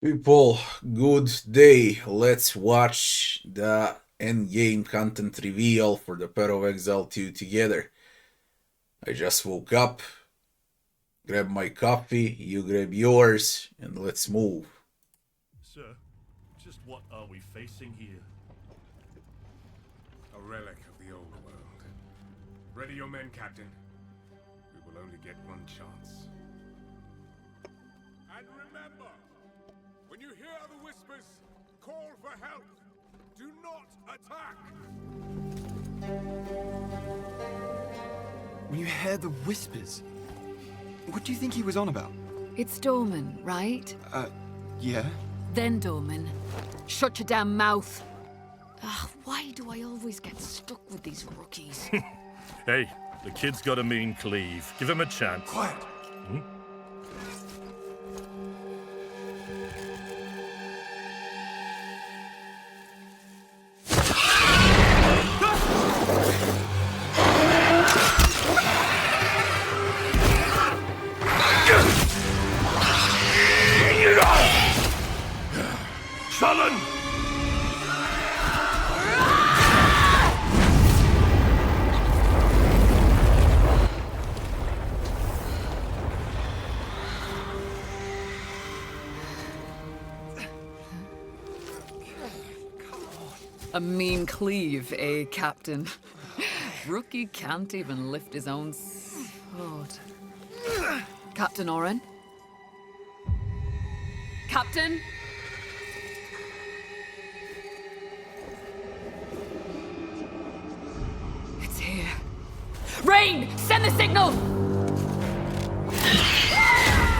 People, good day. Let's watch the Endgame content reveal for the Path of Exile 2 together. I just woke up, grab my coffee, you grab yours, and let's move. Sir, just what are we facing here? A relic of the old world. Ready your men, Captain. We will only get one chance. And remember, when you hear the whispers, call for help. Do not attack. When you hear the whispers, what do you think he was on about? It's Dorman, right? Yeah? Then Dorman. Shut your damn mouth. Ugh, why do I always get stuck with these rookies? Hey, the kid's got a mean cleave. Give him a chance. Quiet! Sullen! A mean cleave, eh, Captain? Rookie can't even lift his own sword. Captain Oren? Captain? It's here. Rain! Send the signal!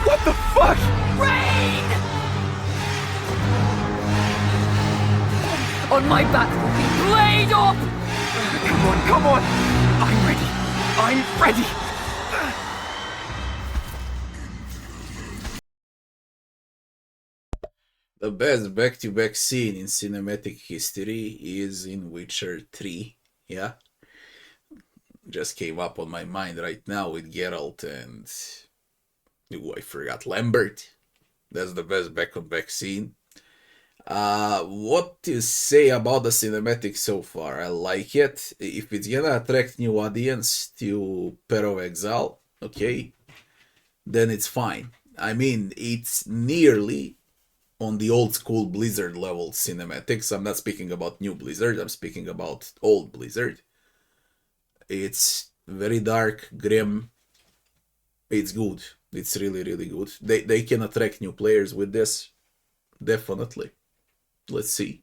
What the fuck? Rain! On my back, Rookie! Blade up! Come on! I'm ready! I'm ready! The best back-to-back scene in cinematic history is in Witcher 3, yeah? Just came up on my mind right now with Geralt and... Ooh, I forgot, Lambert. That's the best back-on-back scene. What to say about the cinematic so far? I like it. If it's gonna attract new audience to Path of Exile, okay, then it's fine. I mean, it's nearly on the old school Blizzard level cinematics. I'm not speaking about new Blizzard, I'm speaking about old Blizzard. It's very dark, grim. It's good. It's really, really good. They can attract new players with this. Definitely. Let's see.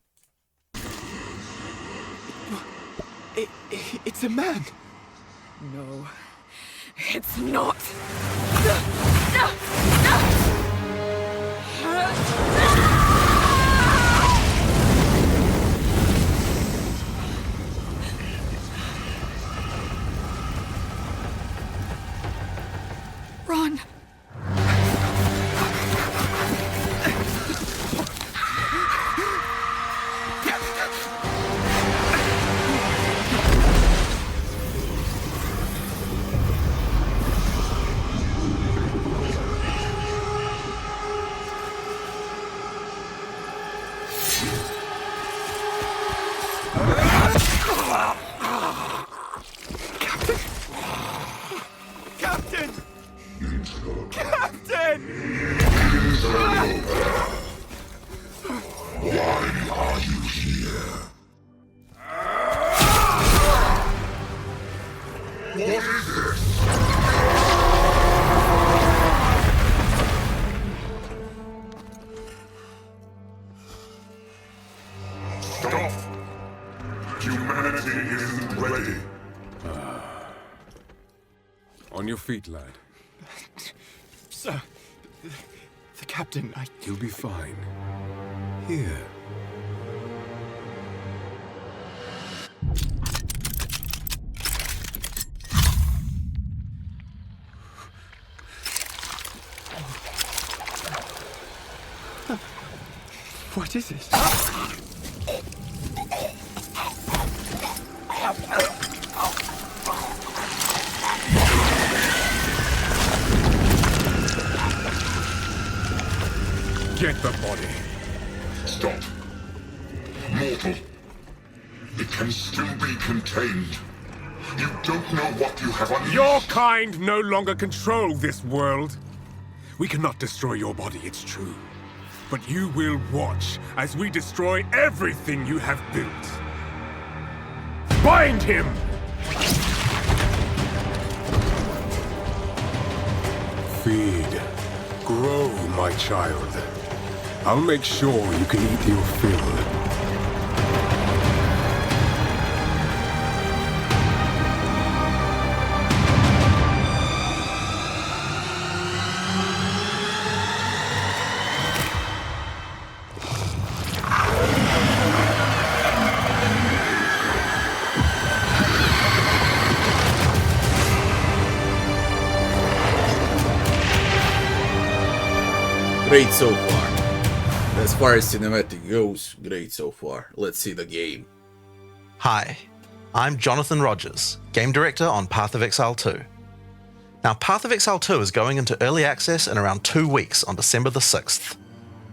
It's a man! No, it's not. Run! Captain! Captain! Stop! Humanity isn't ready. On your feet, lad. Sir, the captain, You'll be fine. Here. What is it? Get the body. Stop. Mortal. It can still be contained. You don't know what you have unleashed. Your kind no longer control this world. We cannot destroy your body, it's true. But you will watch as we destroy everything you have built. Bind him! Feed. Grow, my child. I'll make sure you can eat your fill. Great so far. As far as cinematic goes, great so far. Let's see the game. Hi, I'm Jonathan Rogers, Game Director on Path of Exile 2. Now, Path of Exile 2 is going into early access in around 2 weeks on December the 6th.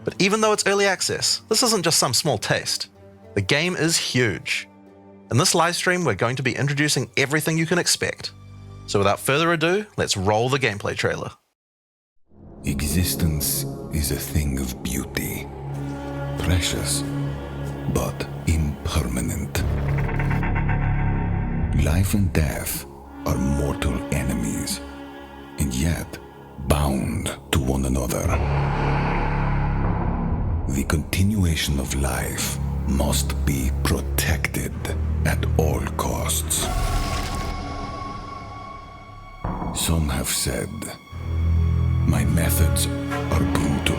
But even though it's early access, this isn't just some small taste. The game is huge. In this livestream, we're going to be introducing everything you can expect. So without further ado, let's roll the gameplay trailer. Existence is a thing of beauty, precious, but impermanent. Life and death are mortal enemies, and yet bound to one another. The continuation of life must be protected at all costs. Some have said, my methods are brutal.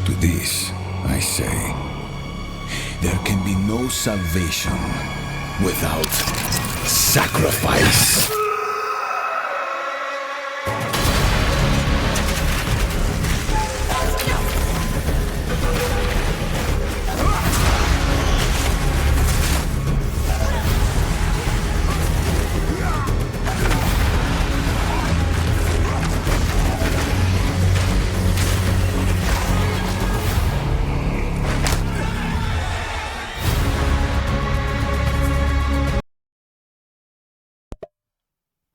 To this, I say, there can be no salvation without sacrifice.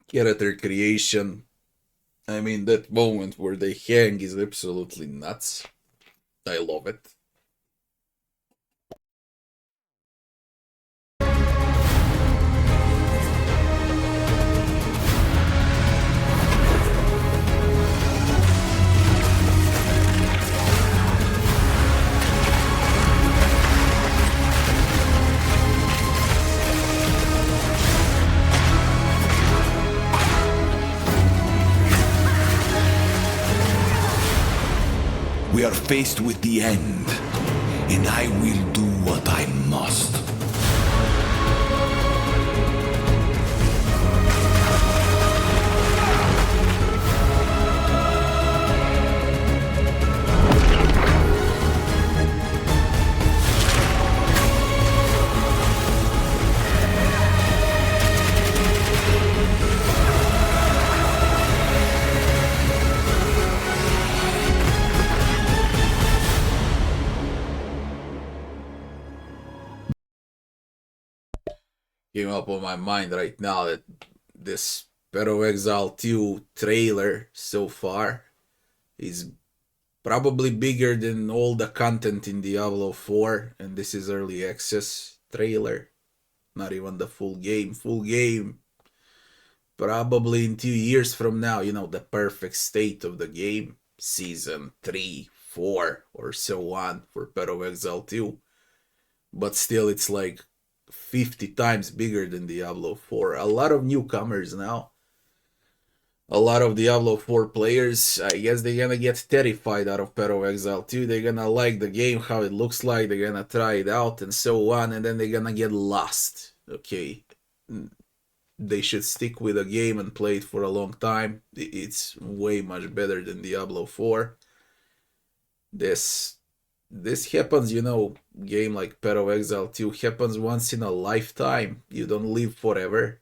Character creation. I mean, that moment where they hang is absolutely nuts. I love it. We are faced with the end, and I will do what I must. Came up on my mind right now that this Path of Exile 2 trailer so far is probably bigger than all the content in Diablo 4, and this is early access trailer, not even the full game. Full game probably in 2 years from now, you know, the perfect state of the game, season 3, 4, or so on for Path of Exile 2. But still, it's like 50 times bigger than Diablo 4. A lot of newcomers now. A lot of Diablo 4 players, I guess they're gonna get terrified out of Path of Exile 2. They're gonna like the game, how it looks like, they're gonna try it out and so on, and then they're gonna get lost. Okay, they should stick with the game and play it for a long time. It's way much better than Diablo 4. This happens, you know, game like Path of Exile 2 happens once in a lifetime. You don't live forever.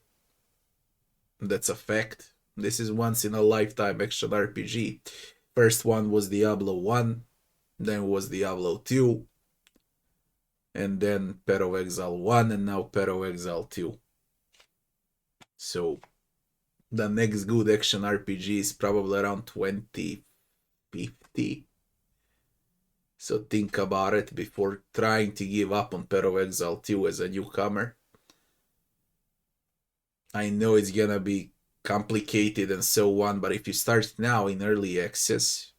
That's a fact. This is once in a lifetime action RPG. First one was Diablo 1, then was Diablo 2, and then Path of Exile 1, and now Path of Exile 2. So the next good action RPG is probably around 2050. So think about it before trying to give up on Path of Exile 2 as a newcomer. I know it's gonna be complicated and so on, but if you start now in early access,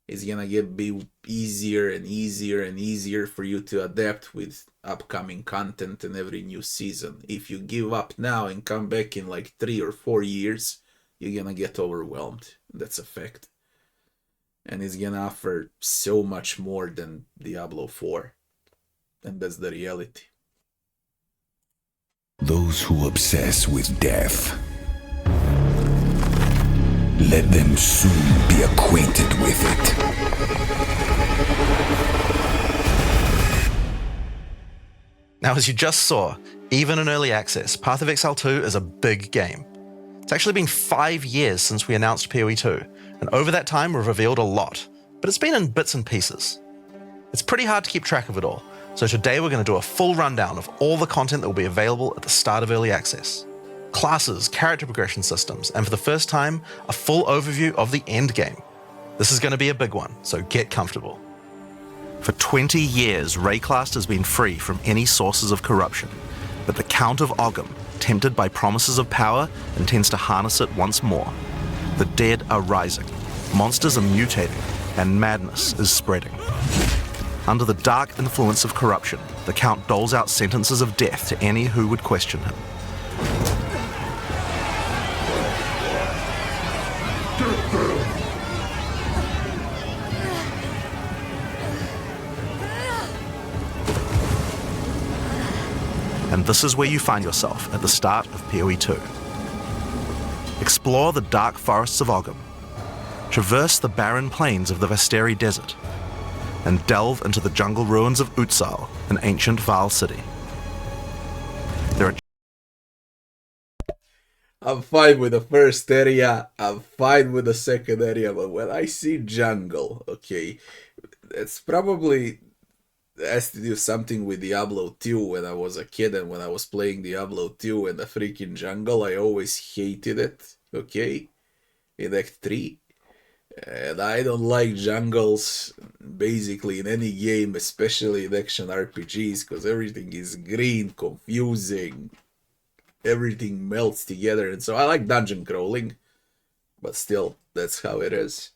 it's gonna be easier and easier and easier for you to adapt with upcoming content and every new season. If you give up now and come back in like 3 or 4 years, you're gonna get overwhelmed. That's a fact. And it's gonna offer so much more than Diablo 4. And that's the reality. Those who obsess with death, let them soon be acquainted with it. Now, as you just saw, even in early access, Path of Exile 2 is a big game. It's actually been 5 years since we announced POE2, and over that time we've revealed a lot, but it's been in bits and pieces. It's pretty hard to keep track of it all, so today we're going to do a full rundown of all the content that will be available at the start of early access. Classes, character progression systems, and for the first time, a full overview of the Endgame. This is going to be a big one, so get comfortable. For 20 years, Rayclast has been free from any sources of corruption, but the Count of Ogham, tempted by promises of power, intends to harness it once more. The dead are rising, monsters are mutating, and madness is spreading. Under the dark influence of corruption, the Count doles out sentences of death to any who would question him. And this is where you find yourself at the start of POE2. Explore the dark forests of Ogham, traverse the barren plains of the Vasteri Desert, and delve into the jungle ruins of Utsal, an ancient Vaal city. I'm fine with the first area, I'm fine with the second area, but when I see jungle, okay, it's probably has to do something with Diablo 2 when I was a kid and when I was playing Diablo 2 and the freaking jungle, I always hated it, okay, in Act 3. And I don't like jungles basically in any game, especially in action RPGs, because everything is green, confusing, everything melts together, and so I like dungeon crawling, but still, that's how it is.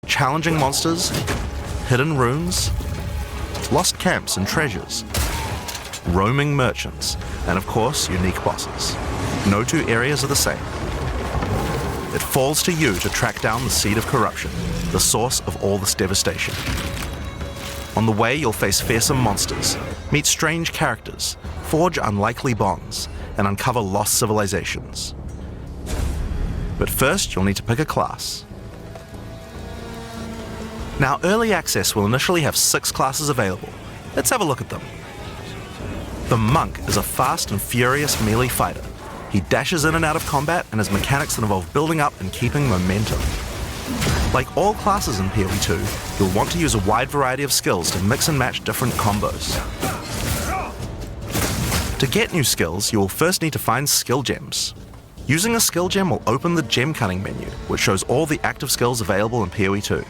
Challenging monsters, hidden runes, lost camps and treasures, roaming merchants, and of course, unique bosses. No two areas are the same. It falls to you to track down the seed of corruption, the source of all this devastation. On the way, you'll face fearsome monsters, meet strange characters, forge unlikely bonds, and uncover lost civilizations. But first, you'll need to pick a class. Now, early access will initially have 6 classes available. Let's have a look at them. The Monk is a fast and furious melee fighter. He dashes in and out of combat and has mechanics that involve building up and keeping momentum. Like all classes in POE2, you'll want to use a wide variety of skills to mix and match different combos. To get new skills, you will first need to find skill gems. Using a skill gem will open the gem cutting menu, which shows all the active skills available in POE2.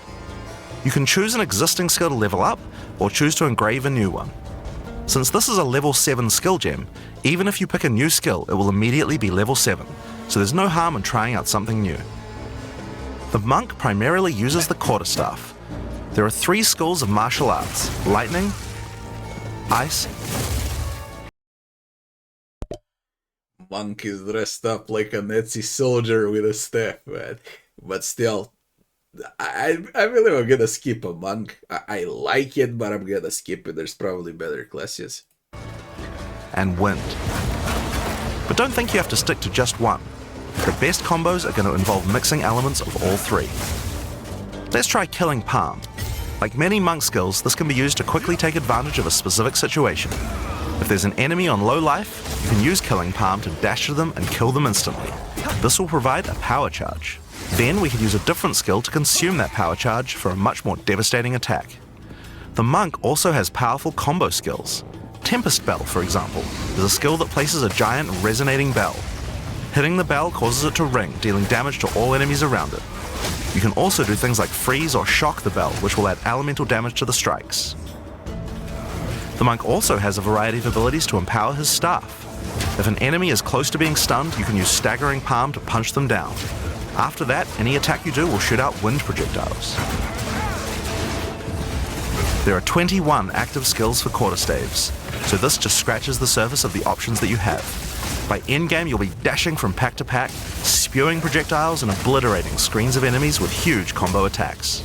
You can choose an existing skill to level up, or choose to engrave a new one. Since this is a level 7 skill gem, even if you pick a new skill, it will immediately be level 7, so there's no harm in trying out something new. The Monk primarily uses the quarterstaff. There are 3 schools of martial arts: lightning, ice. Monk is dressed up like a Nazi soldier with a staff, man. But still, I believe I'm gonna skip a Monk. I like it, but I'm gonna skip it. There's probably better classes. And wind. But don't think you have to stick to just one. The best combos are going to involve mixing elements of all 3. Let's try Killing Palm. Like many monk skills, this can be used to quickly take advantage of a specific situation. If there's an enemy on low life, you can use Killing Palm to dash to them and kill them instantly. This will provide a power charge. Then we can use a different skill to consume that power charge for a much more devastating attack. The monk also has powerful combo skills. Tempest Bell, for example, is a skill that places a giant resonating bell. Hitting the bell causes it to ring, dealing damage to all enemies around it. You can also do things like freeze or shock the bell, which will add elemental damage to the strikes. The monk also has a variety of abilities to empower his staff. If an enemy is close to being stunned, you can use Staggering Palm to punch them down. After that, any attack you do will shoot out wind projectiles. There are 21 active skills for quarterstaves, so this just scratches the surface of the options that you have. By endgame, you'll be dashing from pack to pack, spewing projectiles and obliterating screens of enemies with huge combo attacks.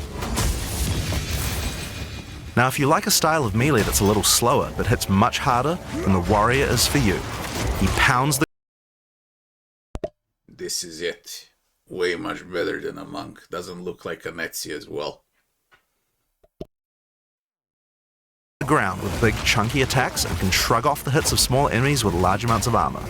Now, if you like a style of melee that's a little slower but hits much harder, then the warrior is for you. He pounds the This is it. Way much better than a monk. Doesn't look like a Netsi as well. ground with big chunky attacks and can shrug off the hits of small enemies with large amounts of armor.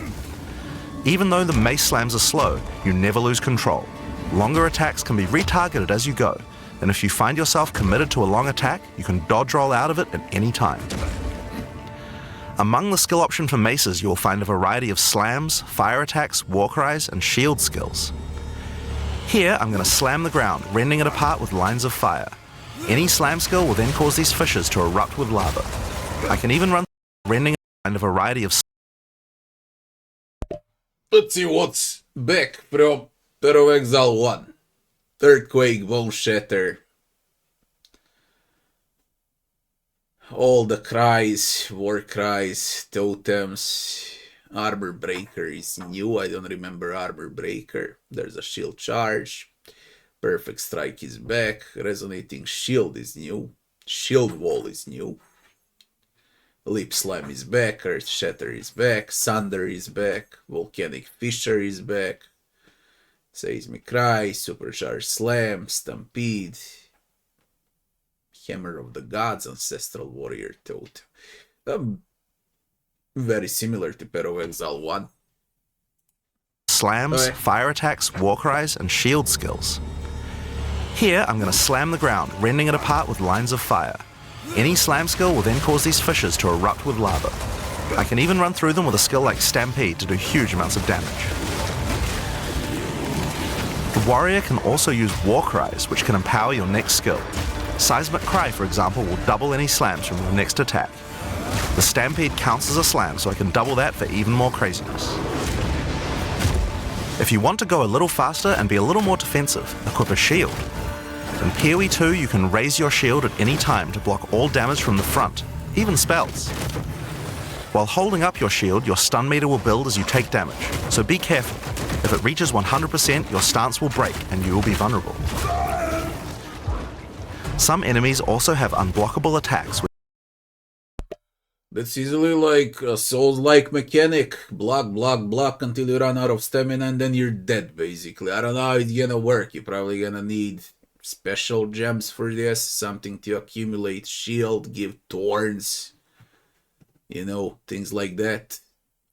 Even though the mace slams are slow, you never lose control. Longer attacks can be retargeted as you go, and if you find yourself committed to a long attack, you can dodge roll out of it at any time. Among the skill option for maces, you will find a variety of slams, fire attacks, war cries, and shield skills. Here, I'm going to slam the ground, rending it apart with lines of fire. Any slam skill will then cause these fissures to erupt with lava. I can even run rending and a variety of. Let's see what's back from Path of Exile 1. Earthquake, Bone Shatter. All the cries, war cries, totems. Armor Breaker is new. I don't remember Armor Breaker. There's a shield charge. Perfect Strike is back. Resonating Shield is new. Shield Wall is new. Lip Slam is back. Earth Shatter is back. Sunder is back. Volcanic Fissure is back. Seismic Cry. Supercharged Slam. Stampede. Hammer of the Gods. Ancestral Warrior Totem. Very similar to Path of Exile 1. Slams, fire attacks, war cries, and shield skills. Here, I'm going to slam the ground, rending it apart with lines of fire. Any slam skill will then cause these fissures to erupt with lava. I can even run through them with a skill like Stampede to do huge amounts of damage. The warrior can also use war cries, which can empower your next skill. Seismic Cry, for example, will double any slams from your next attack. The Stampede counts as a slam, so I can double that for even more craziness. If you want to go a little faster and be a little more defensive, equip a shield. In POE2, you can raise your shield at any time to block all damage from the front, even spells. While holding up your shield, your stun meter will build as you take damage, so be careful. If it reaches 100%, your stance will break and you will be vulnerable. Some enemies also have unblockable attacks. That's easily like a Souls-like mechanic. Block, block, block until you run out of stamina and then you're dead, basically. I don't know how it's gonna work. You're probably gonna need special gems for this. Something to accumulate shield, give thorns. You know, things like that.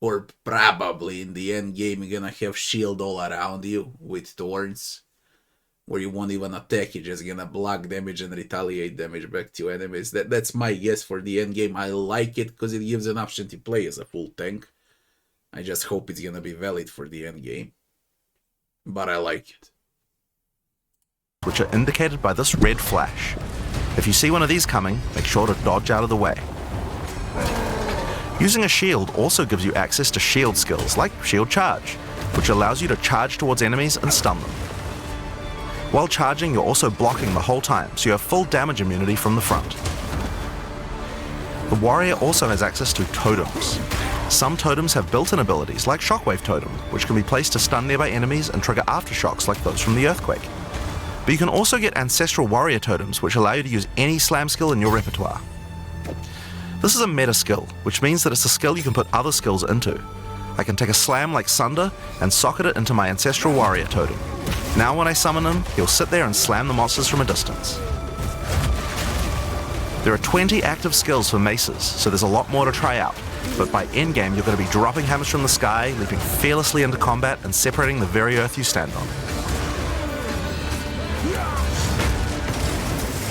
Or probably in the end game you're gonna have shield all around you with thorns. Where you won't even attack, you're just gonna block damage and retaliate damage back to enemies. That's my guess for the end game. I like it because it gives an option to play as a full tank. I just hope it's gonna be valid for the end game. But I like it. Which are indicated by this red flash. If you see one of these coming, make sure to dodge out of the way. Using a shield also gives you access to shield skills like Shield Charge, which allows you to charge towards enemies and stun them. While charging, you're also blocking the whole time, so you have full damage immunity from the front. The warrior also has access to totems. Some totems have built-in abilities, like Shockwave Totem, which can be placed to stun nearby enemies and trigger aftershocks like those from the earthquake. But you can also get ancestral warrior totems, which allow you to use any slam skill in your repertoire. This is a meta skill, which means that it's a skill you can put other skills into. I can take a slam like Sunder and socket it into my ancestral warrior totem. Now when I summon him, he'll sit there and slam the monsters from a distance. There are 20 active skills for maces, so there's a lot more to try out. but by endgame you're going to be dropping hammers from the sky, leaping fearlessly into combat and separating the very earth you stand on.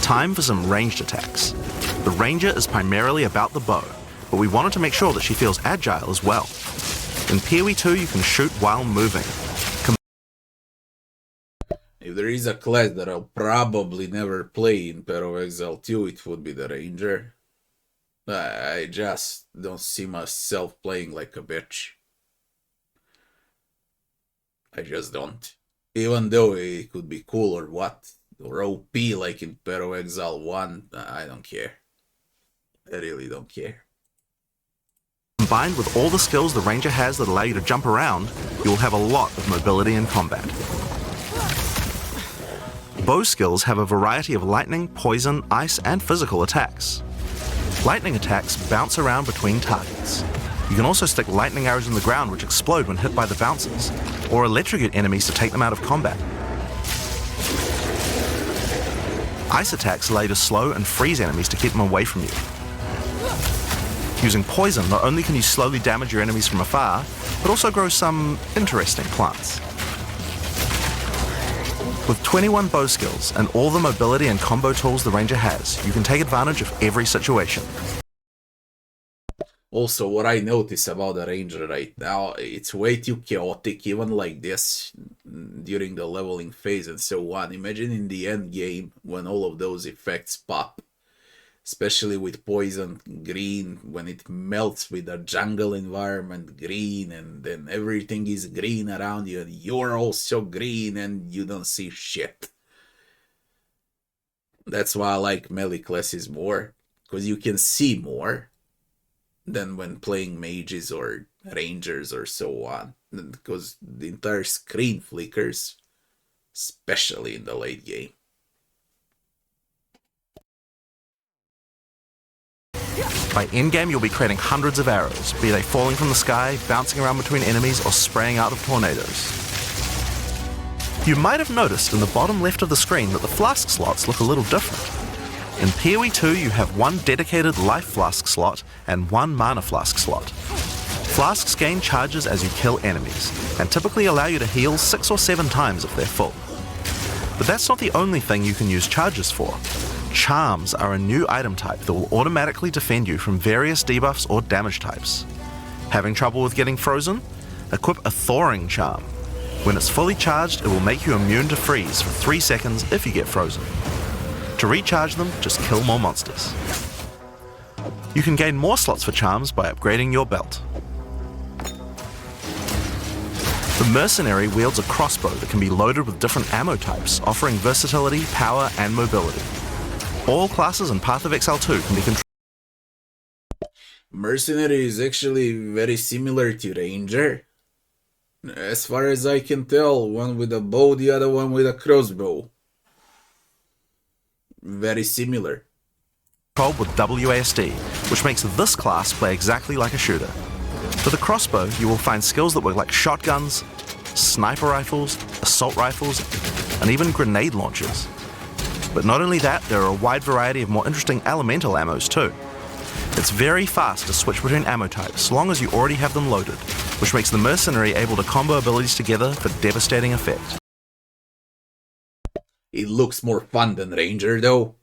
Time for some ranged attacks. The ranger is primarily about the bow, but we wanted to make sure that she feels agile as well. In POE2 you can shoot while moving. If there is a class that I'll probably never play in Path of Exile 2, it would be the Ranger. I just don't see myself playing like a bitch. I just don't. Even though it could be cool or what, or OP like in Path of Exile 1, I don't care. I really don't care. Combined with all the skills the ranger has that allow you to jump around, you will have a lot of mobility in combat. Bow skills have a variety of lightning, poison, ice, and physical attacks. Lightning attacks bounce around between targets. You can also stick lightning arrows in the ground which explode when hit by the bouncers, or electrocute enemies to take them out of combat. Ice attacks allow you to slow and freeze enemies to keep them away from you. Using poison, not only can you slowly damage your enemies from afar, but also grow some interesting plants. With 21 bow skills and all the mobility and combo tools the ranger has, you can take advantage of every situation. Also, what I notice about the ranger right now, it's way too chaotic, even like this, during the leveling phase and so on. Imagine in the end game when all of those effects pop. Especially with poison green, when it melts with the jungle environment green, and then everything is green around you, and you're also green and you don't see shit. That's why I like melee classes more, because you can see more than when playing mages or rangers or so on, because the entire screen flickers, especially in the late game. By endgame, you'll be creating hundreds of arrows, be they falling from the sky, bouncing around between enemies, or spraying out of tornadoes. You might have noticed in the bottom left of the screen that the flask slots look a little different. In POE2, you have one dedicated life flask slot and one mana flask slot. Flasks gain charges as you kill enemies, and typically allow you to heal 6 or 7 times if they're full. But that's not the only thing you can use charges for. Charms are a new item type that will automatically defend you from various debuffs or damage types. Having trouble with getting frozen? Equip a thawing charm. When it's fully charged, it will make you immune to freeze for 3 seconds if you get frozen. To recharge them, just kill more monsters. You can gain more slots for charms by upgrading your belt. The mercenary wields a crossbow that can be loaded with different ammo types, offering versatility, power, and mobility. All classes in Path of Exile 2 can be controlled. Mercenary is actually very similar to Ranger. As far as I can tell, one with a bow, the other one with a crossbow. Very similar. Controlled with WASD, which makes this class play exactly like a shooter. For the crossbow, you will find skills that work like shotguns, sniper rifles, assault rifles, and even grenade launchers. But not only that, there are a wide variety of more interesting elemental ammos too. It's very fast to switch between ammo types, so long as you already have them loaded, which makes the mercenary able to combo abilities together for devastating effect. It looks more fun than Ranger though.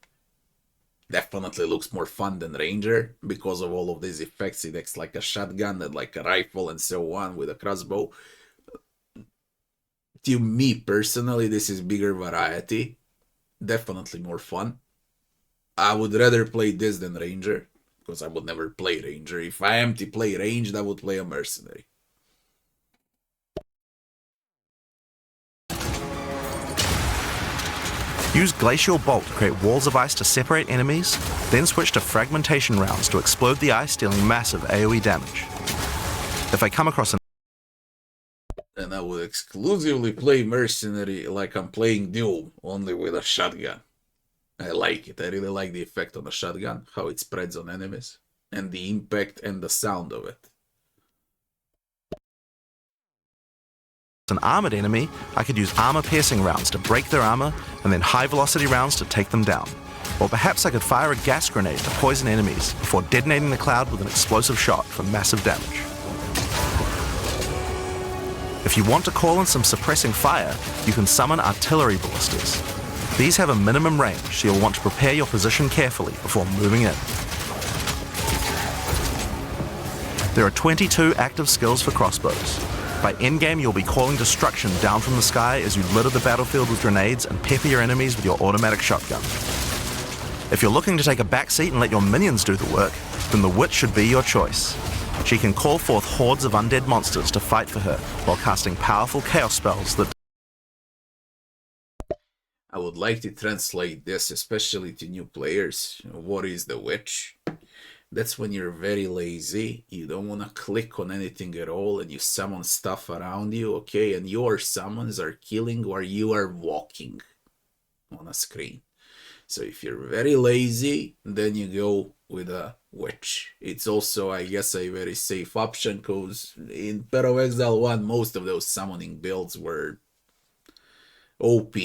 Definitely looks more fun than Ranger, because of all of these effects. It acts like a shotgun and like a rifle and so on with a crossbow. To me personally, this is bigger variety. Definitely more fun. I would rather play this than Ranger, because I would never play Ranger. If I am to play ranged, I would play a mercenary. Use Glacial Bolt to create walls of ice to separate enemies, then switch to fragmentation rounds to explode the ice, dealing massive AoE damage. If I come across an And I would exclusively play mercenary like I'm playing Doom, only with a shotgun. I like it. I really like the effect on the shotgun, how it spreads on enemies, and the impact and the sound of it. an armored enemy, I could use armor piercing rounds to break their armor, and then high velocity rounds to take them down. Or perhaps I could fire a gas grenade to poison enemies before detonating the cloud with an explosive shot for massive damage. If you want to call in some suppressing fire, you can summon artillery ballistas. These have a minimum range, so you'll want to prepare your position carefully before moving in. There are 22 active skills for crossbows. By endgame, you'll be calling destruction down from the sky as you litter the battlefield with grenades and pepper your enemies with your automatic shotgun. If you're looking to take a back seat and let your minions do the work, then the witch should be your choice. She can call forth hordes of undead monsters to fight for her while casting powerful chaos spells that... I would like to translate this, especially to new players. What is the witch? That's when you're very lazy, you don't want to click on anything at all, and you summon stuff around you, okay? And your summons are killing while you are walking on a screen. So if you're very lazy, then you go with a witch. It's also, I guess, a very safe option, because in Path of Exile 1, most of those summoning builds were OP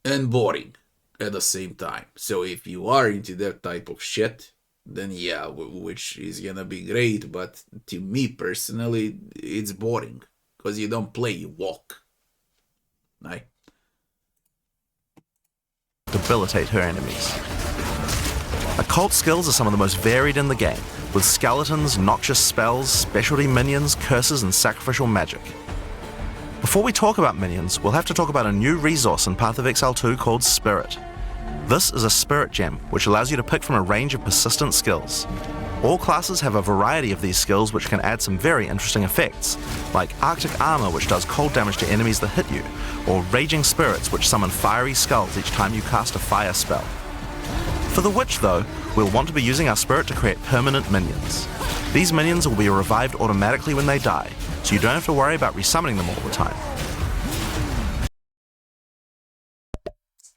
and boring at the same time. So if you are into that type of shit, then yeah, witch is gonna be great, but to me personally, it's boring, because you don't play, you walk. Right? Debilitate her enemies. Occult skills are some of the most varied in the game, with skeletons, noxious spells, specialty minions, curses, and sacrificial magic. Before we talk about minions, we'll have to talk about a new resource in Path of Exile 2 called Spirit. This is a spirit gem, which allows you to pick from a range of persistent skills. All classes have a variety of these skills which can add some very interesting effects, like Arctic Armor, which does cold damage to enemies that hit you, or Raging Spirits, which summon fiery skulls each time you cast a fire spell. For the Witch though, we'll want to be using our spirit to create permanent minions. These minions will be revived automatically when they die, so you don't have to worry about resummoning them all the time.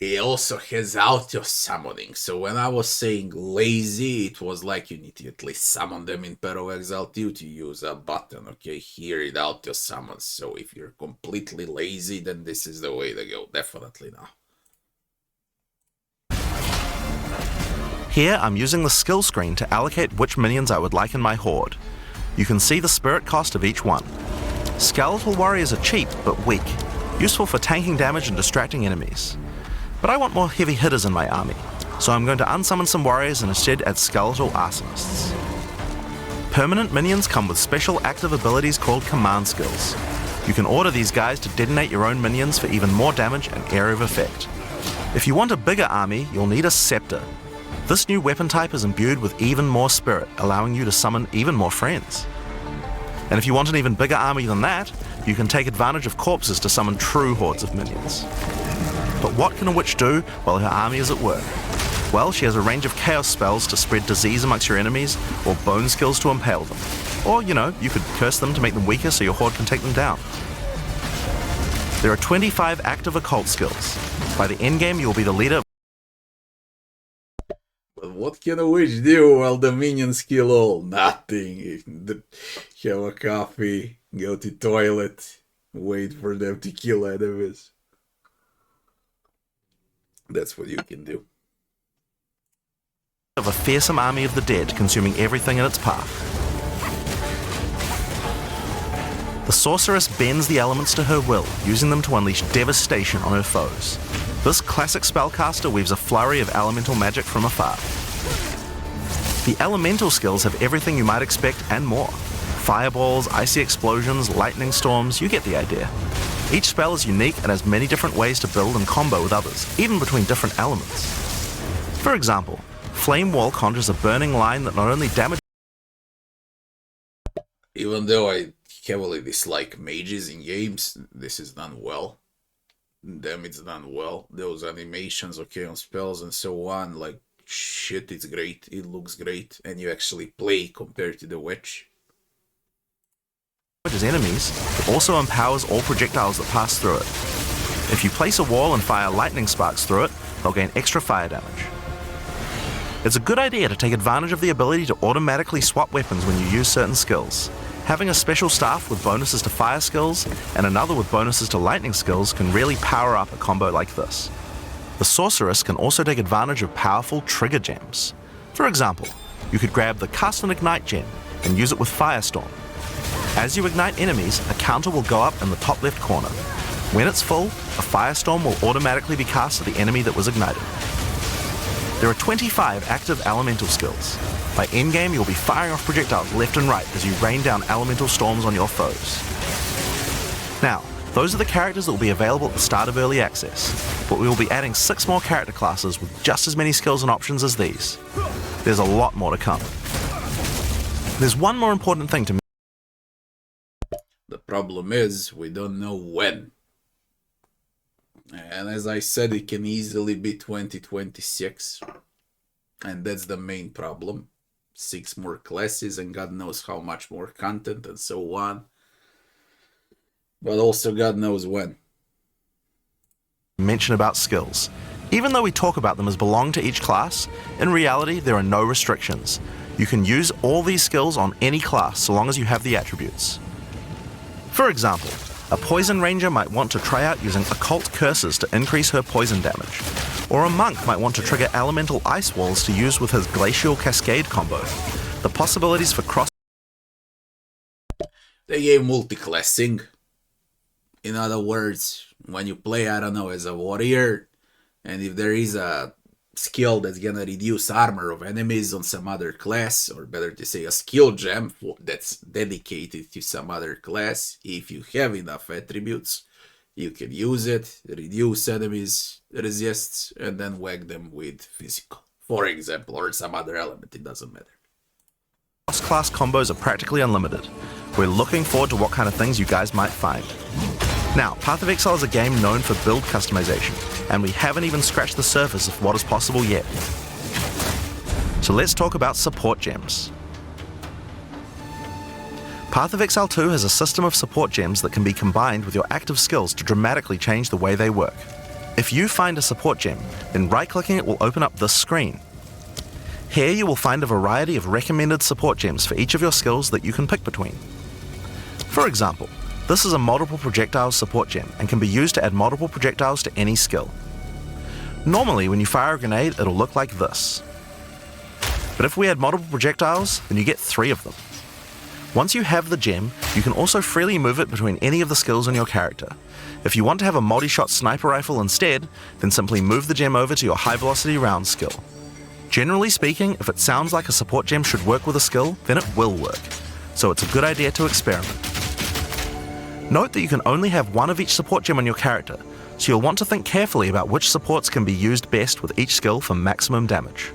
It also has auto summoning, so when I was saying lazy, it was like you need to at least summon them in Path of Exile 2 to use a button, okay? Here it auto summons, so if you're completely lazy, then this is the way to go, definitely not. Here I'm using the skill screen to allocate which minions I would like in my horde. You can see the spirit cost of each one. Skeletal warriors are cheap but weak, useful for tanking damage and distracting enemies. But I want more heavy hitters in my army, so I'm going to unsummon some warriors and instead add skeletal arsonists. Permanent minions come with special active abilities called command skills. You can order these guys to detonate your own minions for even more damage and area of effect. If you want a bigger army, you'll need a scepter. This new weapon type is imbued with even more spirit, allowing you to summon even more friends. And if you want an even bigger army than that, you can take advantage of corpses to summon true hordes of minions. But what can a witch do while her army is at work? Well, she has a range of chaos spells to spread disease amongst your enemies, or bone skills to impale them. Or, you know, you could curse them to make them weaker so your horde can take them down. There are 25 active occult skills. By the endgame, you'll be the leader. But what can a witch do while the minions kill all? Nothing. Have a coffee, go to toilet, wait for them to kill enemies. That's what you can do. Of a fearsome army of the dead, consuming everything in its path. The sorceress bends the elements to her will, using them to unleash devastation on her foes. This classic spellcaster weaves a flurry of elemental magic from afar. The elemental skills have everything you might expect and more. Fireballs, icy explosions, lightning storms, you get the idea. Each spell is unique and has many different ways to build and combo with others, even between different elements. For example, Flame Wall conjures a burning line that not only damages... Even though I heavily dislike mages in games, this is done well. Damage done well. Those animations, okay, on spells and so on, like, shit, it's great. It looks great. And you actually play compared to the witch. enemies, but also empowers all projectiles that pass through it. If you place a wall and fire lightning sparks through it, they'll gain extra fire damage. It's a good idea to take advantage of the ability to automatically swap weapons when you use certain skills. Having a special staff with bonuses to fire skills and another with bonuses to lightning skills can really power up a combo like this. The sorceress can also take advantage of powerful trigger gems. For example, you could grab the Cast and Ignite gem and use it with Firestorm. As you ignite enemies, a counter will go up in the top left corner. When it's full, a Firestorm will automatically be cast at the enemy that was ignited. There are 25 active elemental skills. By endgame, you'll be firing off projectiles left and right as you rain down elemental storms on your foes. Now, those are the characters that will be available at the start of early access, but we will be adding 6 more character classes with just as many skills and options as these. There's a lot more to come. There's one more important thing to mention. The problem is, we don't know when. And as I said, it can easily be 2026. And that's the main problem. 6 more classes and God knows how much more content and so on. But also God knows when. Mention about skills. Even though we talk about them as belong to each class, in reality there are no restrictions. You can use all these skills on any class so long as you have the attributes. For example, a poison ranger might want to try out using occult curses to increase her poison damage, or a monk might want to trigger elemental ice walls to use with his glacial cascade combo. The possibilities for cross. They gave multi-classing. In other words, when you play, I don't know, as a warrior, and if there is a skill that's gonna reduce armor of enemies on some other class, or better to say a skill gem that's dedicated to some other class, if you have enough attributes, you can use it, reduce enemies resists, and then whack them with physical, for example, or some other element, it doesn't matter. Cross-class combos are practically unlimited. We're looking forward to what kind of things you guys might find. Now, Path of Exile is a game known for build customization, and we haven't even scratched the surface of what is possible yet. So let's talk about support gems. Path of Exile 2 has a system of support gems that can be combined with your active skills to dramatically change the way they work. If you find a support gem, then right-clicking it will open up this screen. Here you will find a variety of recommended support gems for each of your skills that you can pick between. For example, this is a multiple projectiles support gem and can be used to add multiple projectiles to any skill. Normally when you fire a grenade it'll look like this. But if we add multiple projectiles, then you get 3 of them. Once you have the gem, you can also freely move it between any of the skills on your character. If you want to have a multi-shot sniper rifle instead, then simply move the gem over to your high velocity round skill. Generally speaking, if it sounds like a support gem should work with a skill, then it will work. So it's a good idea to experiment. Note that you can only have one of each support gem on your character, so you'll want to think carefully about which supports can be used best with each skill for maximum damage.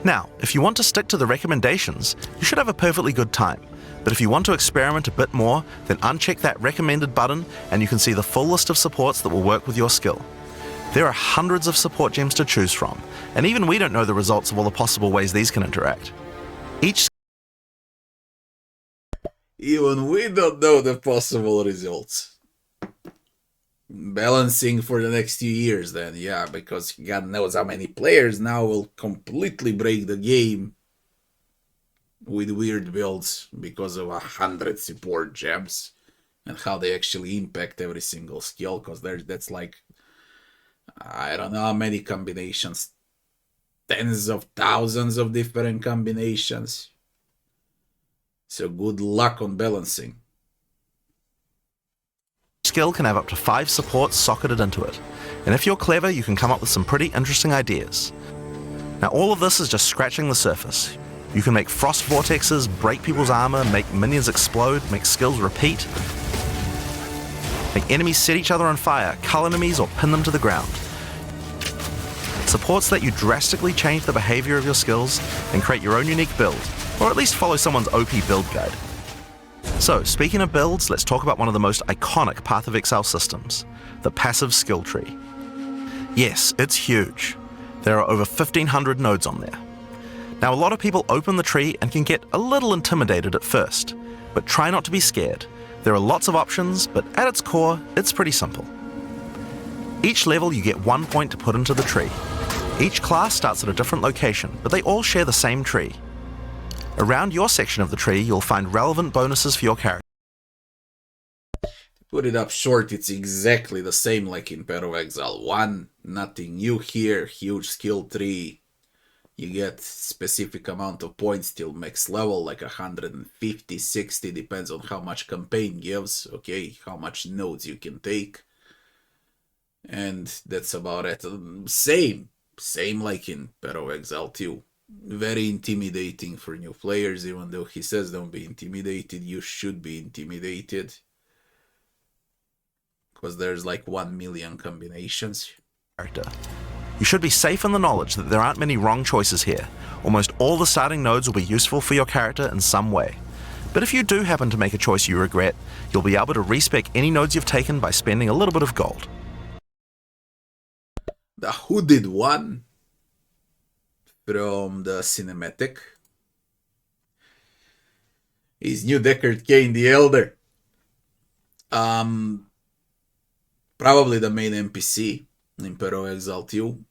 Now, if you want to stick to the recommendations, you should have a perfectly good time, but if you want to experiment a bit more, then uncheck that recommended button and you can see the full list of supports that will work with your skill. There are hundreds of support gems to choose from, and even we don't know the results of all the possible ways these can interact. Even we don't know the possible results. Balancing for the next few years then, yeah, because God knows how many players now will completely break the game with weird builds because of 100 support gems and how they actually impact every single skill, because that's like, I don't know how many combinations, tens of thousands of different combinations. So good luck on balancing. Skill can have up to 5 supports socketed into it, and if you're clever you can come up with some pretty interesting ideas. Now all of this is just scratching the surface. You can make frost vortexes, break people's armor, make minions explode, make skills repeat, make enemies set each other on fire, cull enemies or pin them to the ground. Supports let you drastically change the behavior of your skills and create your own unique build, or at least follow someone's OP build guide. So, speaking of builds, let's talk about one of the most iconic Path of Exile systems, the passive skill tree. Yes, it's huge. There are over 1,500 nodes on there. Now, a lot of people open the tree and can get a little intimidated at first, but try not to be scared. There are lots of options, but at its core, it's pretty simple. Each level you get 1 point to put into the tree. Each class starts at a different location, but they all share the same tree. Around your section of the tree, you'll find relevant bonuses for your character. To put it up short, it's exactly the same like in Path of Exile 1, Nothing new here. Huge skill tree. You get specific amount of points till max level, like 150, 60, depends on how much campaign gives, okay, how much nodes you can take. And that's about it. Same like in Path of Exile 2. Very intimidating for new players, even though he says don't be intimidated, you should be intimidated. Because there's like 1 million combinations. You should be safe in the knowledge that there aren't many wrong choices here. Almost all the starting nodes will be useful for your character in some way. But if you do happen to make a choice you regret, you'll be able to respec any nodes you've taken by spending a little bit of gold. The hooded one from the cinematic is New Deckard Cain the Elder. Probably the main NPC in Path of Exile 2,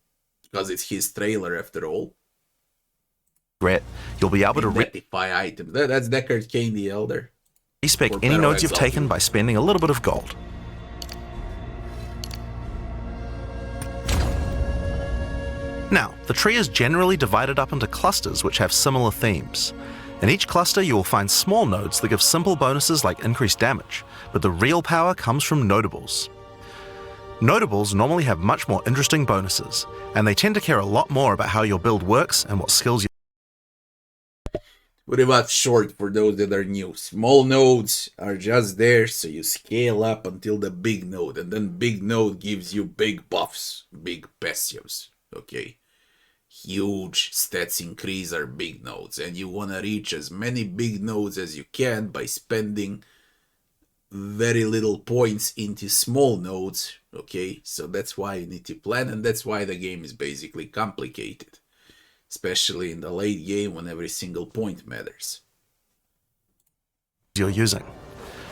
because it's his trailer after all. You'll be able to identify items. That's Deckard Cain the Elder. respec any nodes you've taken by spending a little bit of gold. Now, the tree is generally divided up into clusters which have similar themes. In each cluster you will find small nodes that give simple bonuses like increased damage, but the real power comes from notables. Notables normally have much more interesting bonuses, and they tend to care a lot more about how your build works and what skills you... Pretty much short for those that are new. Small nodes are just there so you scale up until the big node, and then big node gives you big buffs, big passives, okay? Huge stats increase are big nodes, and you want to reach as many big nodes as you can by spending very little points into small nodes, okay? So that's why you need to plan, and that's why the game is basically complicated, especially in the late game when every single point matters. You're using.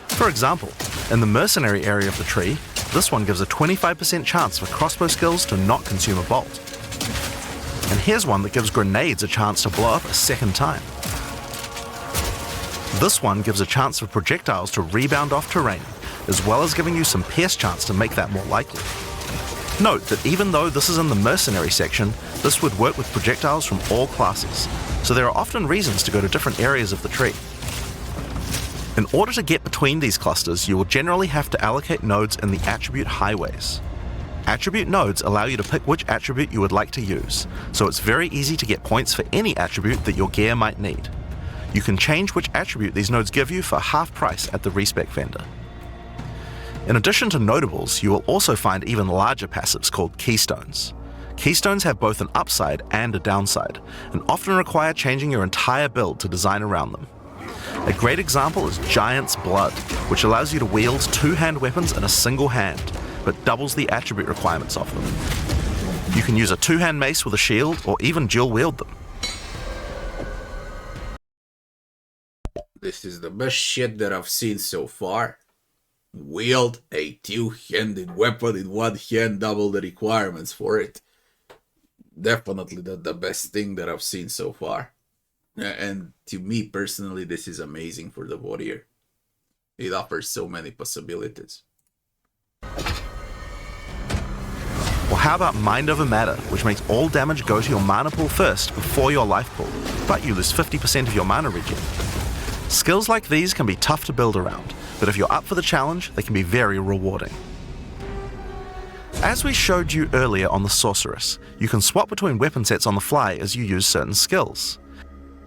For example, in the mercenary area of the tree, this one gives a 25% chance for crossbow skills to not consume a bolt. And here's one that gives grenades a chance to blow up a second time. This one gives a chance for projectiles to rebound off terrain, as well as giving you some pierce chance to make that more likely. Note that even though this is in the mercenary section, this would work with projectiles from all classes, so there are often reasons to go to different areas of the tree. In order to get between these clusters, you will generally have to allocate nodes in the attribute highways. Attribute nodes allow you to pick which attribute you would like to use, so it's very easy to get points for any attribute that your gear might need. You can change which attribute these nodes give you for half price at the respec vendor. In addition to notables, you will also find even larger passives called keystones. Keystones have both an upside and a downside, and often require changing your entire build to design around them. A great example is Giant's Blood, which allows you to wield two-hand weapons in a single hand, but doubles the attribute requirements of them. You can use a two-hand mace with a shield, or even dual wield them. This is the best shit that I've seen so far. Wield a two-handed weapon in one hand, double the requirements for it. Definitely the best thing that I've seen so far. And to me personally, this is amazing for the warrior. It offers so many possibilities. Or how about Mind Over Matter, which makes all damage go to your mana pool first before your life pool, but you lose 50% of your mana regen. Skills like these can be tough to build around, but if you're up for the challenge, they can be very rewarding. As we showed you earlier on the Sorceress, you can swap between weapon sets on the fly as you use certain skills.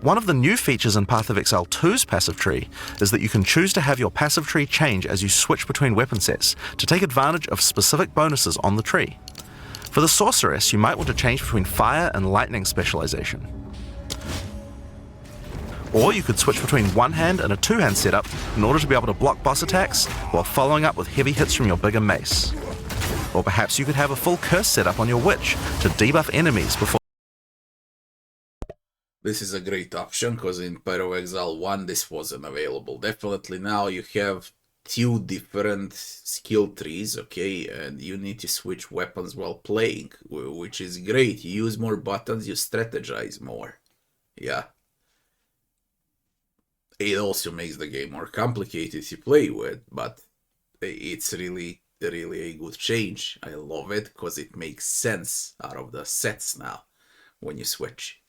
One of the new features in Path of Exile 2's passive tree is that you can choose to have your passive tree change as you switch between weapon sets to take advantage of specific bonuses on the tree. For the Sorceress, you might want to change between fire and lightning specialization. Or you could switch between one hand and a two-hand setup in order to be able to block boss attacks while following up with heavy hits from your bigger mace. Or perhaps you could have a full curse setup on your witch to debuff enemies before... This is a great option, because in Path of Exile 1 this wasn't available. Definitely now you have two different skill trees, okay, and you need to switch weapons while playing, which is great. You use more buttons, you strategize more. Yeah. It also makes the game more complicated to play with, but it's really really a good change. I love it because it makes sense out of the sets now when you switch.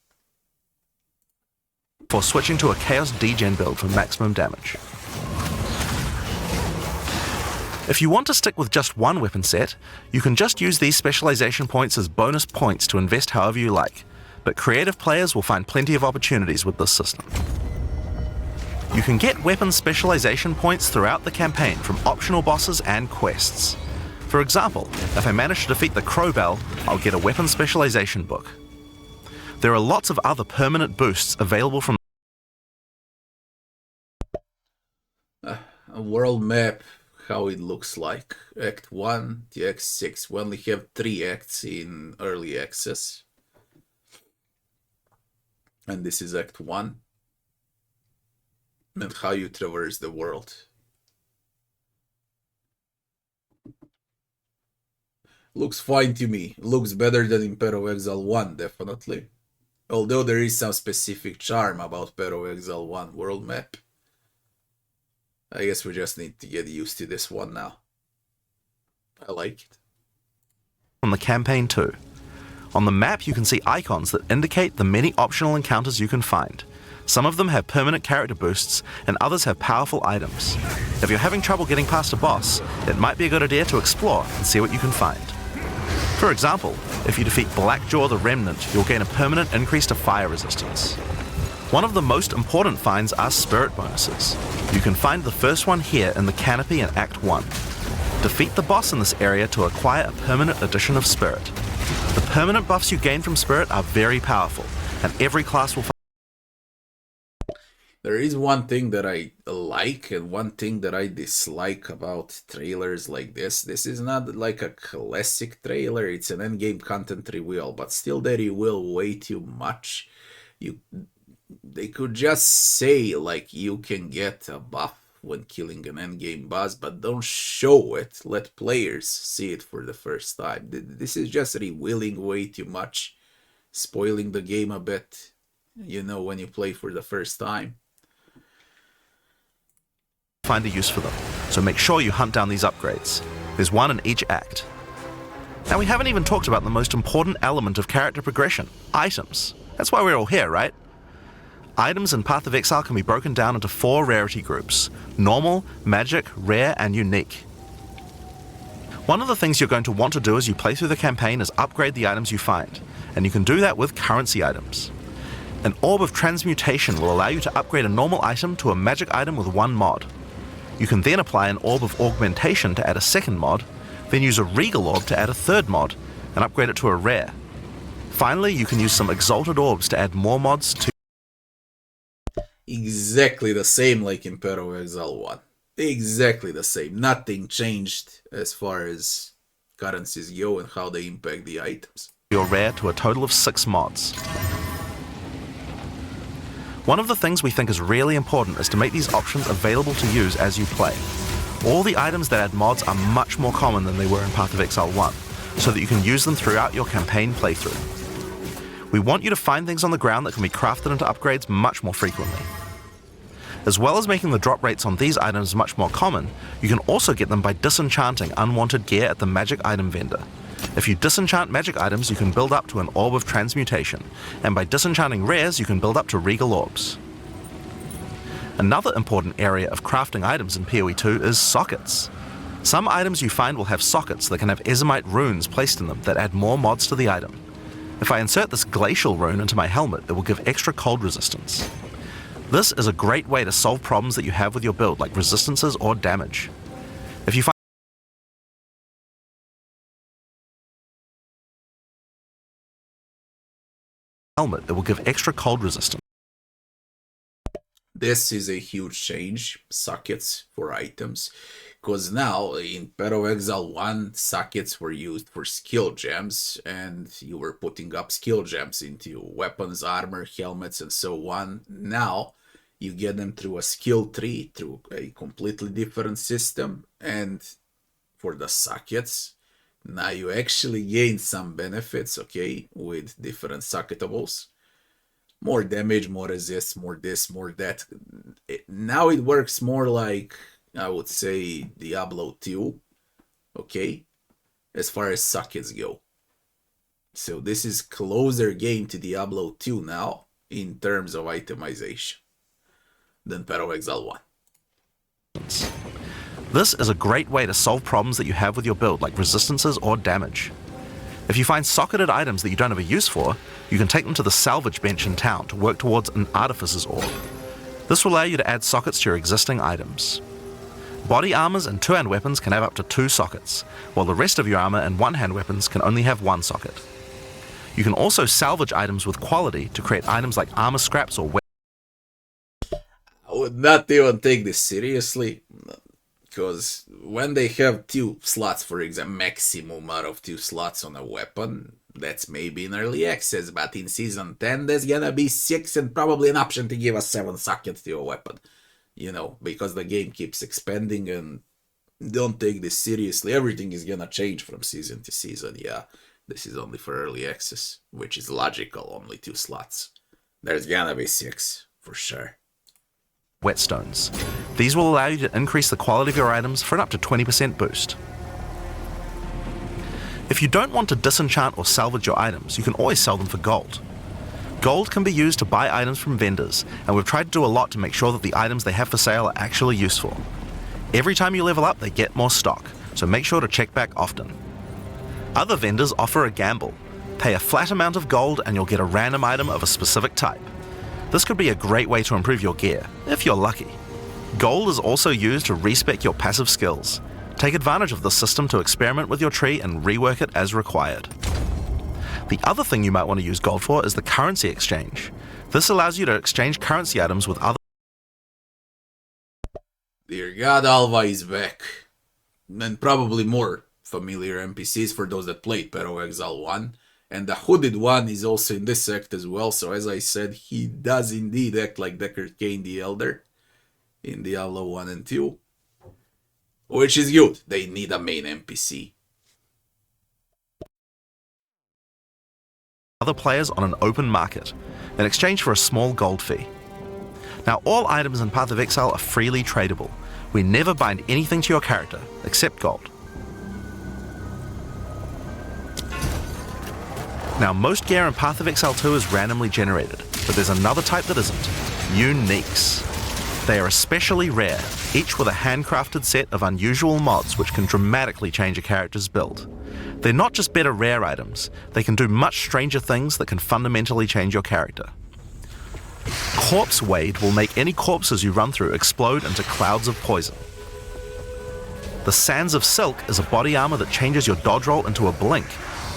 For switching to a Chaos Degen build for maximum damage. If you want to stick with just one weapon set, you can just use these specialization points as bonus points to invest however you like, but creative players will find plenty of opportunities with this system. You can get weapon specialization points throughout the campaign from optional bosses and quests. For example, if I manage to defeat the Crowbell, I'll get a weapon specialization book. There are lots of other permanent boosts available from a world map, how it looks like. Act 1 to Act 6. We only have 3 acts in early access. And this is Act 1. And how you traverse the world. Looks fine to me. Looks better than in Path of Exile 1, definitely. Although there is some specific charm about Path of Exile 1 world map. I guess we just need to get used to this one now. I like it. On the campaign too. On the map you can see icons that indicate the many optional encounters you can find. Some of them have permanent character boosts, and others have powerful items. If you're having trouble getting past a boss, it might be a good idea to explore and see what you can find. For example, if you defeat Blackjaw the Remnant, you'll gain a permanent increase to fire resistance. One of the most important finds are spirit bonuses. You can find the first one here in the canopy in Act 1. Defeat the boss in this area to acquire a permanent addition of spirit. The permanent buffs you gain from spirit are very powerful, and every class will find. There is one thing that I like and one thing that I dislike about trailers like this. This is not like a classic trailer, it's an endgame content reveal, but still they reveal way too much. They could just say like you can get a buff when killing an endgame boss, but don't show it. Let players see it for the first time. This is just revealing way too much, spoiling the game a bit, you know, when you play for the first time. Find a use for them, so make sure you hunt down these upgrades. There's one in each act. Now we haven't even talked about the most important element of character progression, items. That's why we're all here, right? Items in Path of Exile can be broken down into 4 rarity groups: normal, magic, rare, and unique. One of the things you're going to want to do as you play through the campaign is upgrade the items you find, and you can do that with currency items. An Orb of Transmutation will allow you to upgrade a normal item to a magic item with 1 mod. You can then apply an Orb of Augmentation to add a second mod, then use a Regal Orb to add a third mod, and upgrade it to a rare. Finally, you can use some Exalted Orbs to add more mods to. Exactly the same like in Path of Exile 1. Exactly the same. Nothing changed as far as currencies go and how they impact the items. Your rare to a total of 6 mods. One of the things we think is really important is to make these options available to use as you play. All the items that add mods are much more common than they were in Path of Exile 1, so that you can use them throughout your campaign playthrough. We want you to find things on the ground that can be crafted into upgrades much more frequently. As well as making the drop rates on these items much more common, you can also get them by disenchanting unwanted gear at the magic item vendor. If you disenchant magic items, you can build up to an Orb of Transmutation, and by disenchanting rares, you can build up to Regal Orbs. Another important area of crafting items in POE2 is sockets. Some items you find will have sockets that can have Ezomite runes placed in them that add more mods to the item. If I insert this Glacial rune into my helmet, it will give extra cold resistance. This is a great way to solve problems that you have with your build, like resistances or damage. If you find helmet, it will give extra cold resistance. This is a huge change, sockets for items, because now in Path of Exile 1, sockets were used for skill gems, and you were putting up skill gems into weapons, armor, helmets, and so on. Now you get them through a skill tree, through a completely different system, and for the sockets, now you actually gain some benefits, okay, with different socketables. More damage, more resist, more this, more that. Now it works more like, I would say, Diablo 2, okay, as far as sockets go. So this is closer game to Diablo 2 now in terms of itemization than Path of Exile 1. This is a great way to solve problems that you have with your build, like resistances or damage. If you find socketed items that you don't have a use for, you can take them to the salvage bench in town to work towards an artificer's orb. This will allow you to add sockets to your existing items. Body armors and two-hand weapons can have up to 2 sockets, while the rest of your armor and one-hand weapons can only have 1 socket. You can also salvage items with quality to create items like armor scraps or I would not even take this seriously, because when they have 2 slots, for example, maximum out of 2 slots on a weapon, that's maybe in early access, but in Season 10 there's gonna be 6 and probably an option to give us 7 sockets to a weapon. You know, because the game keeps expanding, and don't take this seriously. Everything is gonna change from season to season, yeah. This is only for early access, which is logical, only 2 slots. There's gonna be 6, for sure. whetstones. These will allow you to increase the quality of your items for an up to 20% boost. If you don't want to disenchant or salvage your items, you can always sell them for gold. Gold can be used to buy items from vendors, and we've tried to do a lot to make sure that the items they have for sale are actually useful. Every time you level up, they get more stock, so make sure to check back often. Other vendors offer a gamble. Pay a flat amount of gold and you'll get a random item of a specific type. This could be a great way to improve your gear, if you're lucky. Gold is also used to respec your passive skills. Take advantage of this system to experiment with your tree and rework it as required. The other thing you might want to use gold for is the currency exchange. This allows you to exchange currency items with other... Dear God, Alva is back. And probably more familiar NPCs for those that played Path of Exile 1. And the hooded one is also in this act as well, so as I said, he does indeed act like Deckard Cain the Elder in Diablo 1 and 2. Which is good, they need a main NPC. other players on an open market, in exchange for a small gold fee. Now, all items in Path of Exile are freely tradable. We never bind anything to your character, except gold. Now, most gear in Path of Exile 2 is randomly generated, but there's another type that isn't: uniques. They are especially rare, each with a handcrafted set of unusual mods which can dramatically change a character's build. They're not just better rare items, they can do much stranger things that can fundamentally change your character. Corpse Wade will make any corpses you run through explode into clouds of poison. The Sands of Silk is a body armor that changes your dodge roll into a blink,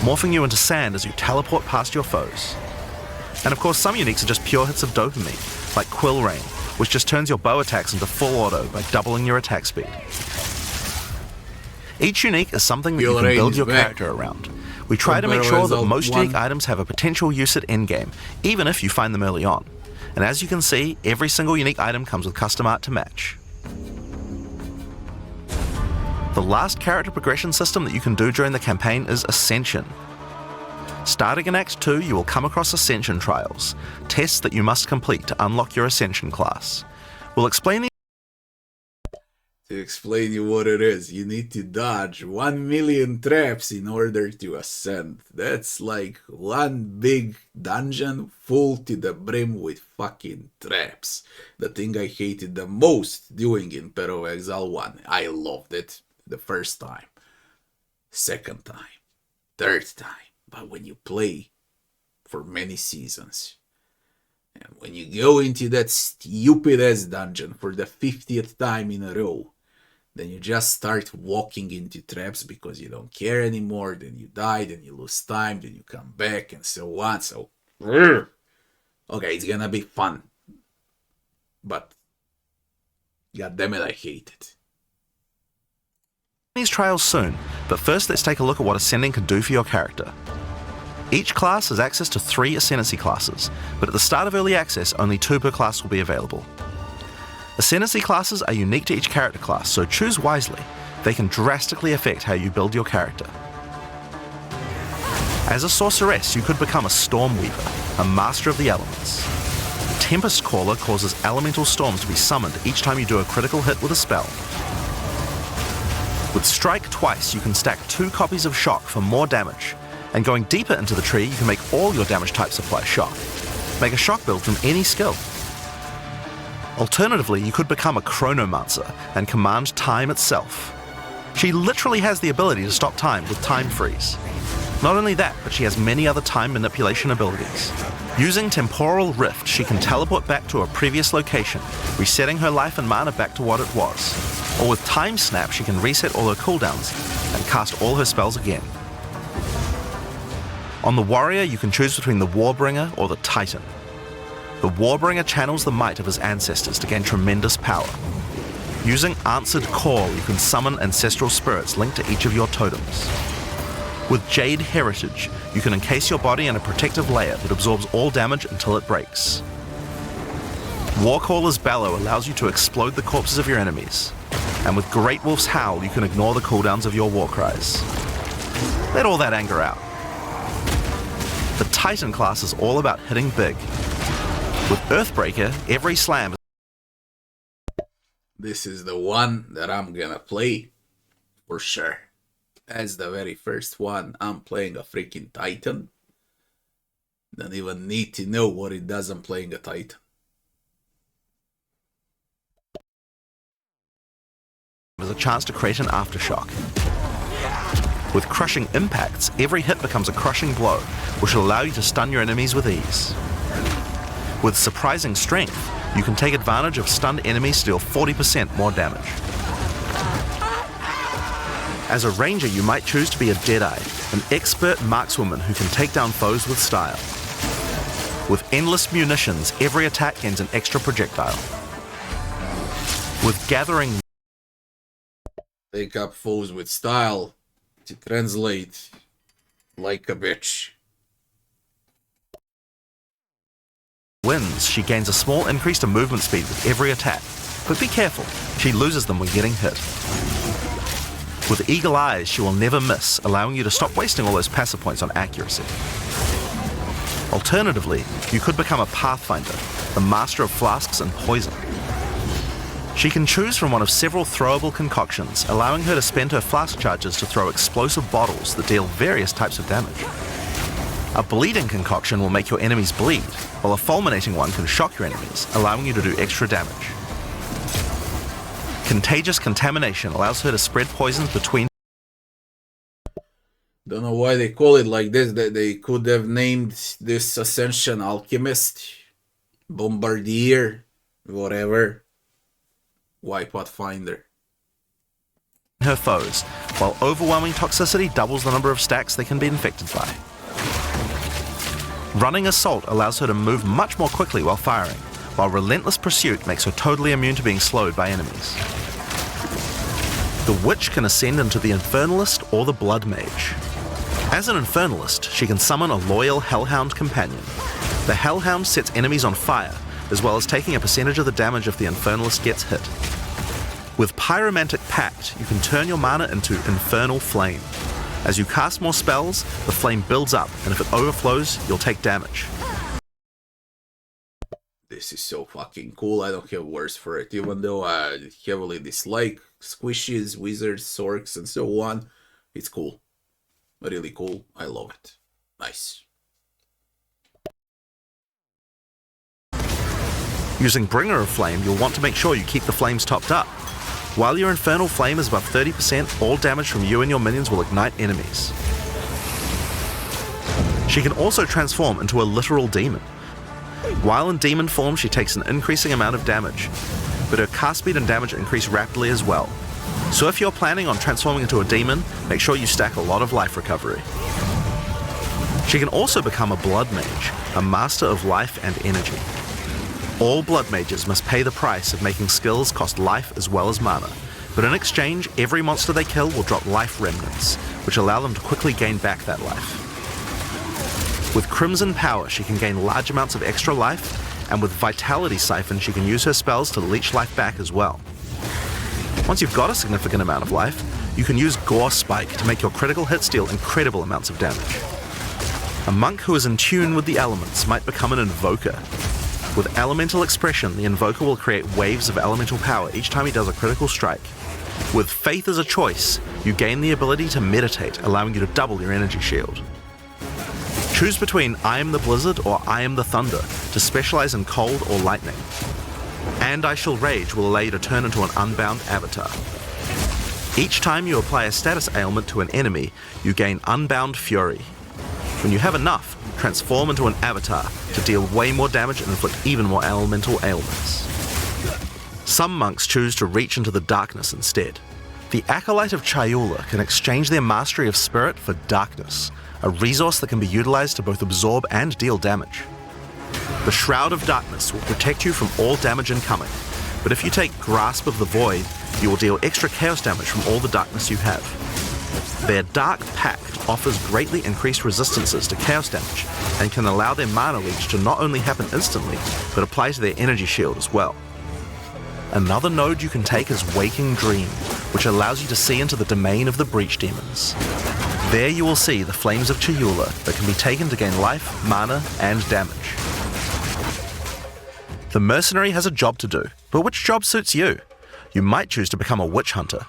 morphing you into sand as you teleport past your foes. And of course, some uniques are just pure hits of dopamine, like Quill Rain, which just turns your bow attacks into full auto by doubling your attack speed. Each unique is something that you can build your character around. We try to make sure that most unique items have a potential use at endgame, even if you find them early on. And as you can see, every single unique item comes with custom art to match. The last character progression system that you can do during the campaign is Ascension. Starting in Act 2, you will come across Ascension trials, tests that you must complete to unlock your Ascension class. We'll explain the... To explain you what it is, you need to dodge 1 million traps in order to ascend. That's like one big dungeon full to the brim with fucking traps. The thing I hated the most doing in Path of Exile 1. I loved it the first time, second time, third time. But when you play for many seasons, and when you go into that stupid ass dungeon for the 50th time in a row, then you just start walking into traps because you don't care anymore, then you die, then you lose time, then you come back, and so on. So, okay, it's gonna be fun. But, goddammit, I hate it. These trials soon, but first let's take a look at what Ascending can do for your character. Each class has access to 3 Ascendancy classes, but at the start of early access, only 2 per class will be available. Ascendancy classes are unique to each character class, so choose wisely. They can drastically affect how you build your character. As a sorceress, you could become a Storm Weaver, a master of the elements. Tempest Caller causes elemental storms to be summoned each time you do a critical hit with a spell. With Strike twice, you can stack 2 copies of Shock for more damage, and going deeper into the tree, you can make all your damage types apply Shock. Make a Shock build from any skill. Alternatively, you could become a Chronomancer and command time itself. She literally has the ability to stop time with Time Freeze. Not only that, but she has many other time manipulation abilities. Using Temporal Rift, she can teleport back to a previous location, resetting her life and mana back to what it was. Or with Time Snap, she can reset all her cooldowns and cast all her spells again. On the Warrior, you can choose between the Warbringer or the Titan. The Warbringer channels the might of his ancestors to gain tremendous power. Using Answered Call, you can summon ancestral spirits linked to each of your totems. With Jade Heritage, you can encase your body in a protective layer that absorbs all damage until it breaks. Warcaller's Bellow allows you to explode the corpses of your enemies. And with Great Wolf's Howl, you can ignore the cooldowns of your war cries. Let all that anger out. The Titan class is all about hitting big. With Earthbreaker, every slam is... This is the one that I'm gonna play for sure. As the very first one, I'm playing a freaking Titan. Don't even need to know what it does. I'm playing a Titan. There's a chance to create an aftershock. With Crushing Impacts, every hit becomes a crushing blow, which will allow you to stun your enemies with ease. With Surprising Strength, you can take advantage of stunned enemies to deal 40% more damage. As a ranger, you might choose to be a Deadeye, an expert markswoman who can take down foes with style. With Endless Munitions, every attack gains an extra projectile. With Gathering... Take up foes with style to translate like a bitch. Wins, she gains a small increase to movement speed with every attack, but be careful, she loses them when getting hit. With Eagle Eyes, she will never miss, allowing you to stop wasting all those passive points on accuracy. Alternatively, you could become a Pathfinder, the master of flasks and poison. She can choose from one of several throwable concoctions, allowing her to spend her flask charges to throw explosive bottles that deal various types of damage. A bleeding concoction will make your enemies bleed, while a fulminating one can shock your enemies, allowing you to do extra damage. Contagious Contamination allows her to spread poisons between... Don't know why they call it like this. They could have named this Ascension Alchemist, Bombardier, whatever. Why Pathfinder? her foes, while overwhelming toxicity doubles the number of stacks they can be infected by. Running Assault allows her to move much more quickly while firing, while Relentless Pursuit makes her totally immune to being slowed by enemies. The Witch can ascend into the Infernalist or the Blood Mage. As an Infernalist, she can summon a loyal Hellhound companion. The Hellhound sets enemies on fire, as well as taking a percentage of the damage if the Infernalist gets hit. With Pyromantic Pact, you can turn your mana into Infernal Flame. As you cast more spells, the flame builds up, and if it overflows, you'll take damage. This is so fucking cool. I don't have words for it. Even though I heavily dislike squishies, wizards, orcs, and so on, it's cool. Really cool. I love it. Nice. Using Bringer of Flame, you'll want to make sure you keep the flames topped up. While your Infernal Flame is above 30%, all damage from you and your minions will ignite enemies. She can also transform into a literal demon. While in demon form, she takes an increasing amount of damage, but her cast speed and damage increase rapidly as well. So if you're planning on transforming into a demon, make sure you stack a lot of life recovery. She can also become a Blood Mage, a master of life and energy. All Blood Mages must pay the price of making skills cost life as well as mana, but in exchange, every monster they kill will drop life remnants, which allow them to quickly gain back that life. With Crimson Power, she can gain large amounts of extra life, and with Vitality Siphon, she can use her spells to leech life back as well. Once you've got a significant amount of life, you can use Gore Spike to make your critical hits deal incredible amounts of damage. A monk who is in tune with the elements might become an Invoker. With Elemental Expression, the Invoker will create waves of elemental power each time he does a critical strike. With Faith as a choice, you gain the ability to meditate, allowing you to double your energy shield. Choose between I am the Blizzard or I am the Thunder to specialize in cold or lightning. And I Shall Rage will allow you to turn into an unbound avatar. Each time you apply a status ailment to an enemy, you gain Unbound Fury. When you have enough, transform into an avatar to deal way more damage and inflict even more elemental ailments. Some monks choose to reach into the darkness instead. The Acolyte of Chayula can exchange their mastery of spirit for darkness, a resource that can be utilized to both absorb and deal damage. The Shroud of Darkness will protect you from all damage incoming, but if you take Grasp of the Void, you will deal extra chaos damage from all the darkness you have. Their Dark Pact offers greatly increased resistances to chaos damage and can allow their mana leech to not only happen instantly, but apply to their energy shield as well. Another node you can take is Waking Dream, which allows you to see into the domain of the Breach Demons. There you will see the Flames of Chayula that can be taken to gain life, mana, and damage. The Mercenary has a job to do, but which job suits you? You might choose to become a Witch Hunter.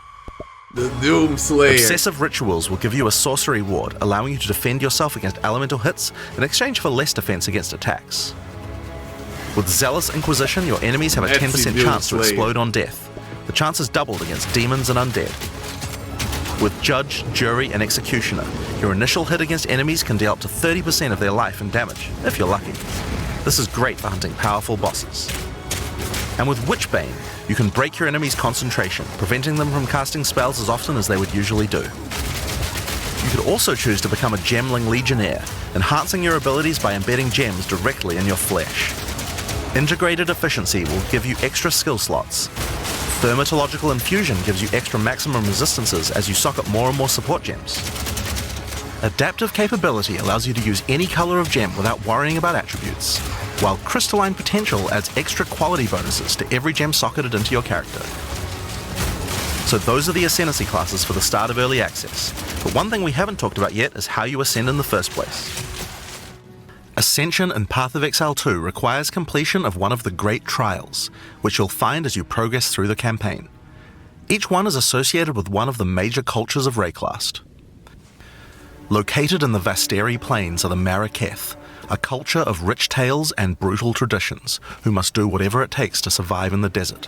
The Doomslayer. Obsessive Rituals will give you a sorcery ward, allowing you to defend yourself against elemental hits in exchange for less defense against attacks. With Zealous Inquisition, your enemies have a 10% chance to explode on death. The chance is doubled against demons and undead. With Judge, Jury, and Executioner, your initial hit against enemies can deal up to 30% of their life and damage, if you're lucky. This is great for hunting powerful bosses. And with Witchbane, you can break your enemy's concentration, preventing them from casting spells as often as they would usually do. You could also choose to become a Gemling Legionnaire, enhancing your abilities by embedding gems directly in your flesh. Integrated Efficiency will give you extra skill slots. Thermatological Infusion gives you extra maximum resistances as you sock up more and more support gems. Adaptive Capability allows you to use any color of gem without worrying about attributes, while Crystalline Potential adds extra quality bonuses to every gem socketed into your character. So those are the Ascendancy classes for the start of Early Access, but one thing we haven't talked about yet is how you ascend in the first place. Ascension in Path of Exile 2 requires completion of one of the Great Trials, which you'll find as you progress through the campaign. Each one is associated with one of the major cultures of Rayclast. Located in the Vasteri Plains are the Maraketh, a culture of rich tales and brutal traditions, who must do whatever it takes to survive in the desert.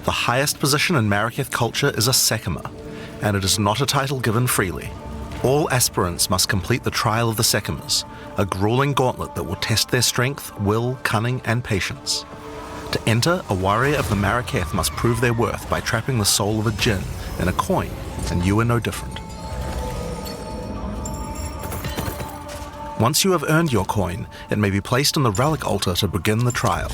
The highest position in Maraketh culture is a Sekima, and it is not a title given freely. All aspirants must complete the Trial of the Sekimas, a grueling gauntlet that will test their strength, will, cunning, and patience. To enter, a warrior of the Maraketh must prove their worth by trapping the soul of a djinn in a coin, and you are no different. Once you have earned your coin, it may be placed on the relic altar to begin the trial.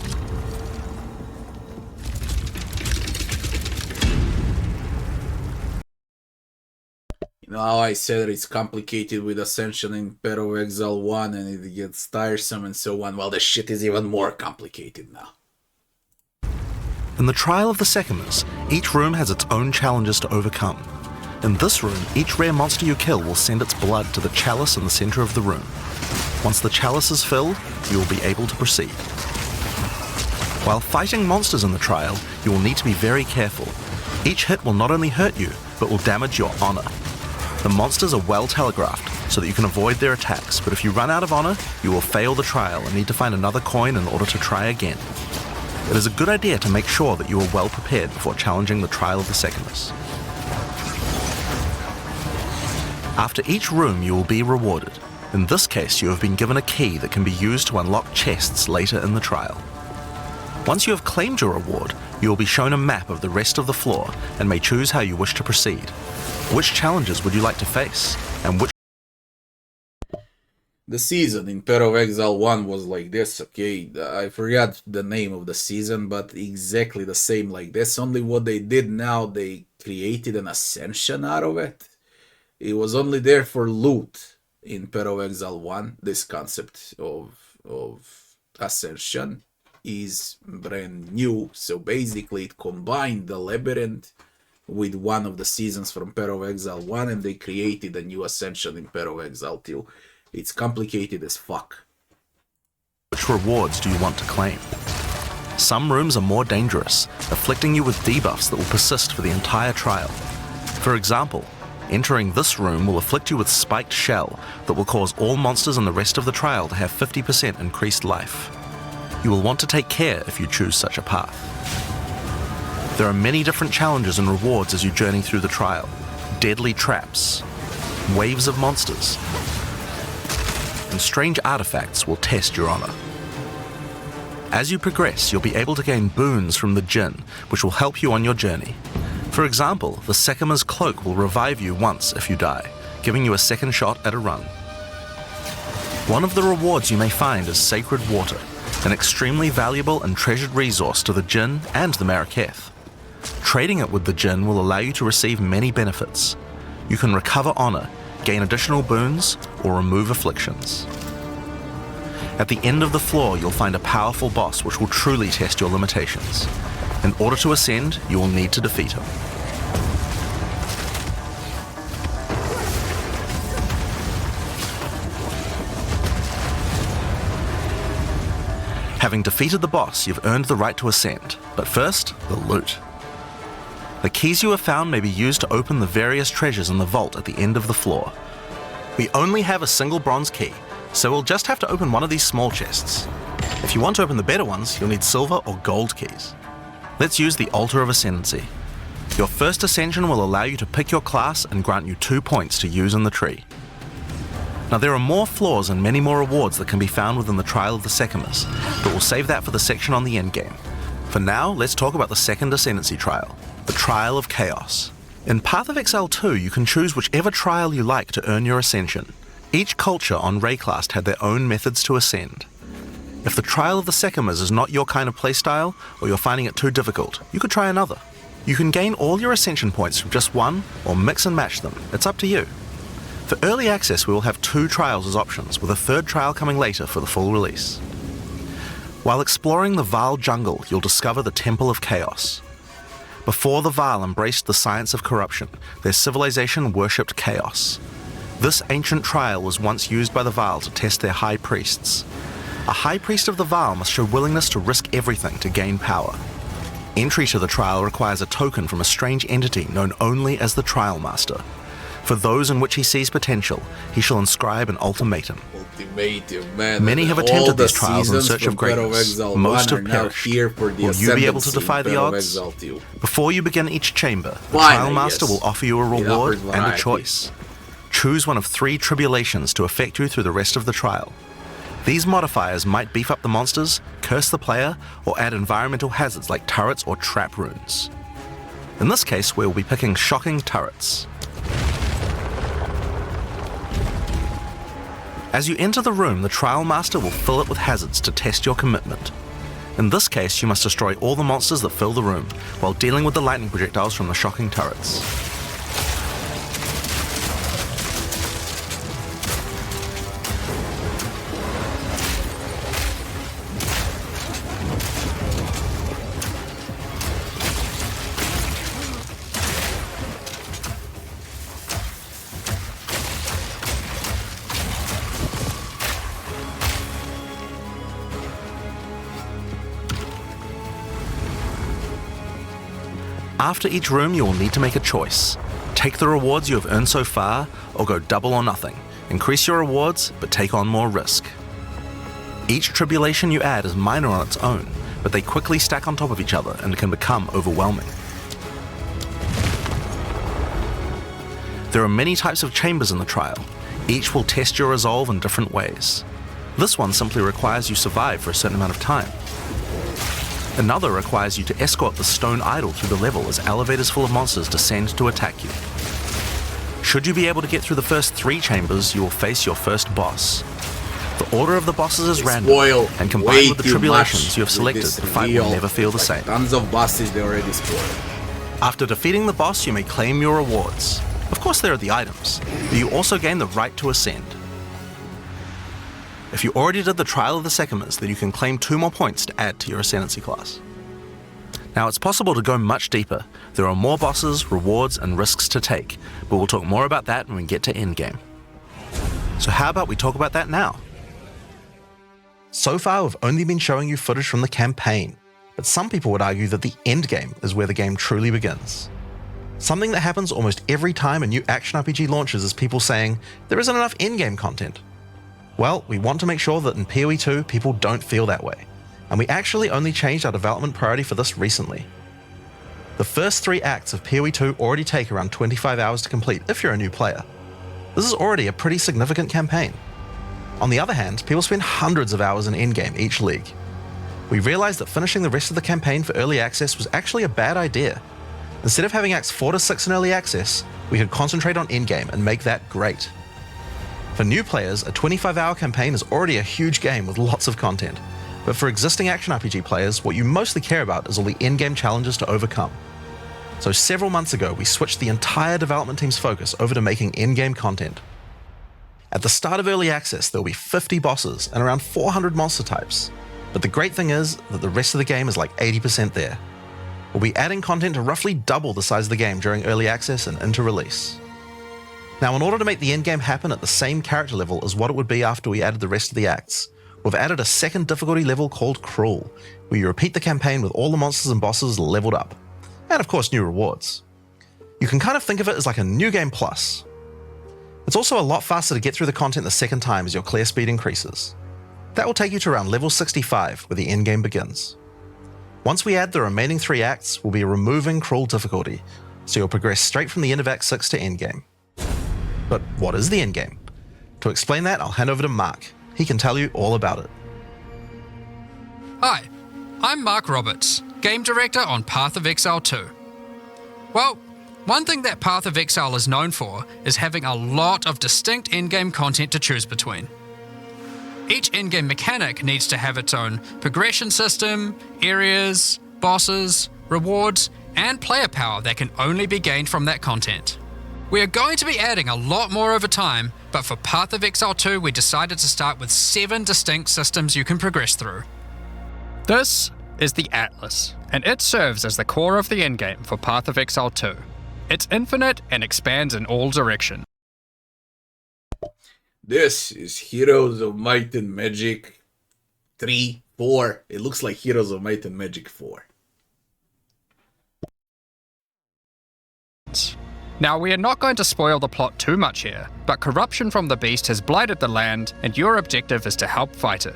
Now I said it's complicated with Ascension in Path of Exile 1 and it gets tiresome and so on. Well, the shit is even more complicated now. In the Trial of the Sekimas, each room has its own challenges to overcome. In this room, each rare monster you kill will send its blood to the chalice in the center of the room. Once the chalice is filled, you will be able to proceed. While fighting monsters in the trial, you will need to be very careful. Each hit will not only hurt you, but will damage your honor. The monsters are well telegraphed, so that you can avoid their attacks, but if you run out of honor, you will fail the trial and need to find another coin in order to try again. It is a good idea to make sure that you are well prepared before challenging the Trial of the Sekimas. After each room, you will be rewarded. In this case, you have been given a key that can be used to unlock chests later in the trial. Once you have claimed your reward, you will be shown a map of the rest of the floor and may choose how you wish to proceed. Which challenges would you like to face, and which... The season in Path of Exile 1 was like this, okay? I forgot the name of the season, but exactly the same like this. Only what they did now, they created an Ascension out of it. It was only there for loot in Path of Exile 1. This concept of Ascension is brand new. So basically it combined the Labyrinth with one of the seasons from Path of Exile 1 and they created a new Ascension in Path of Exile 2. It's complicated as fuck. Which rewards do you want to claim? Some rooms are more dangerous, afflicting you with debuffs that will persist for the entire trial. For example, entering this room will afflict you with spiked shell that will cause all monsters in the rest of the trial to have 50% increased life. You will want to take care if you choose such a path. There are many different challenges and rewards as you journey through the trial. Deadly traps, waves of monsters, and strange artifacts will test your honor. As you progress, you'll be able to gain boons from the Jinn, which will help you on your journey. For example, the Sekima's cloak will revive you once if you die, giving you a second shot at a run. One of the rewards you may find is Sacred Water, an extremely valuable and treasured resource to the Jinn and the Maraketh. Trading it with the Jinn will allow you to receive many benefits. You can recover honor, gain additional boons, or remove afflictions. At the end of the floor, you'll find a powerful boss which will truly test your limitations. In order to ascend, you will need to defeat him. Having defeated the boss, you've earned the right to ascend. But first, the loot. The keys you have found may be used to open the various treasures in the vault at the end of the floor. We only have a single bronze key, so we'll just have to open one of these small chests. If you want to open the better ones, you'll need silver or gold keys. Let's use the Altar of Ascendancy. Your first ascension will allow you to pick your class and grant you 2 points to use in the tree. Now there are more floors and many more rewards that can be found within the Trial of the Sekimas, but we'll save that for the section on the endgame. For now, let's talk about the second Ascendancy trial, the Trial of Chaos. In Path of Exile 2, you can choose whichever trial you like to earn your ascension. Each culture on Rayclast had their own methods to ascend. If the Trial of the Sekimas is not your kind of playstyle, or you're finding it too difficult, you could try another. You can gain all your ascension points from just one, or mix and match them. It's up to you. For early access, we will have 2 trials as options, with a 3rd trial coming later for the full release. While exploring the Vaal jungle, you'll discover the Temple of Chaos. Before the Vaal embraced the science of corruption, their civilization worshipped chaos. This ancient trial was once used by the Vaal to test their high priests. A high priest of the Vaal must show willingness to risk everything to gain power. Entry to the trial requires a token from a strange entity known only as the Trial Master. For those in which he sees potential, he shall inscribe an ultimatum. Ultimatum, man. Many have All attempted the these trials in seasons search from of Path greatness. Exile Most 1 have are now perished. here for the Will you be able to Ascendancy defy in the Path of odds? Exile 2. Before you begin each chamber, the Finally, Trial Master yes. will offer you a It reward offers and a variety. choice. Choose one of 3 tribulations to affect you through the rest of the trial. These modifiers might beef up the monsters, curse the player, or add environmental hazards like turrets or trap runes. In this case, we'll be picking shocking turrets. As you enter the room, the Trial Master will fill it with hazards to test your commitment. In this case, you must destroy all the monsters that fill the room, while dealing with the lightning projectiles from the shocking turrets. After each room, you will need to make a choice. Take the rewards you have earned so far, or go double or nothing. Increase your rewards, but take on more risk. Each tribulation you add is minor on its own, but they quickly stack on top of each other and can become overwhelming. There are many types of chambers in the trial. Each will test your resolve in different ways. This one simply requires you survive for a certain amount of time. Another requires you to escort the stone idol through the level as elevators full of monsters descend to attack you. Should you be able to get through the first 3 chambers, you will face your first boss. The order of the bosses is random, and combined with the tribulations you have selected, the fight will never feel the same. Tons of bosses they already spoiled. After defeating the boss, you may claim your rewards. Of course there are the items, but you also gain the right to ascend. If you already did the Trial of the Sekimas, then you can claim 2 more points to add to your Ascendancy class. Now it's possible to go much deeper. There are more bosses, rewards, and risks to take, but we'll talk more about that when we get to Endgame. So how about we talk about that now? So far we've only been showing you footage from the campaign, but some people would argue that the endgame is where the game truly begins. Something that happens almost every time a new action RPG launches is people saying, there isn't enough endgame content. Well, we want to make sure that in POE2 people don't feel that way, and we actually only changed our development priority for this recently. The first 3 acts of POE2 already take around 25 hours to complete if you're a new player. This is already a pretty significant campaign. On the other hand, people spend hundreds of hours in endgame each league. We realized that finishing the rest of the campaign for early access was actually a bad idea. Instead of having acts 4 to 6 in early access, we could concentrate on endgame and make that great. For new players, a 25-hour campaign is already a huge game with lots of content, but for existing action RPG players, what you mostly care about is all the endgame challenges to overcome. So several months ago, we switched the entire development team's focus over to making endgame content. At the start of early access, there will be 50 bosses and around 400 monster types, but the great thing is that the rest of the game is like 80% there. We'll be adding content to roughly double the size of the game during early access and into release. Now, in order to make the endgame happen at the same character level as what it would be after we added the rest of the acts, we've added a second difficulty level called Cruel, where you repeat the campaign with all the monsters and bosses leveled up. And of course, new rewards. You can kind of think of it as like a new game plus. It's also a lot faster to get through the content the second time as your clear speed increases. That will take you to around level 65, where the endgame begins. Once we add the remaining 3 acts, we'll be removing Cruel difficulty, so you'll progress straight from the end of Act 6 to endgame. But what is the endgame? To explain that, I'll hand over to Mark. He can tell you all about it. Hi, I'm Mark Roberts, Game Director on Path of Exile 2. Well, one thing that Path of Exile is known for is having a lot of distinct endgame content to choose between. Each endgame mechanic needs to have its own progression system, areas, bosses, rewards, and player power that can only be gained from that content. We are going to be adding a lot more over time, but for Path of Exile 2 we decided to start with 7 distinct systems you can progress through. This is the Atlas, and it serves as the core of the endgame for Path of Exile 2. It's infinite and expands in all directions. This is Heroes of Might and Magic 3, 4. It looks like Heroes of Might and Magic 4. Now, we are not going to spoil the plot too much here, but corruption from the beast has blighted the land, and your objective is to help fight it.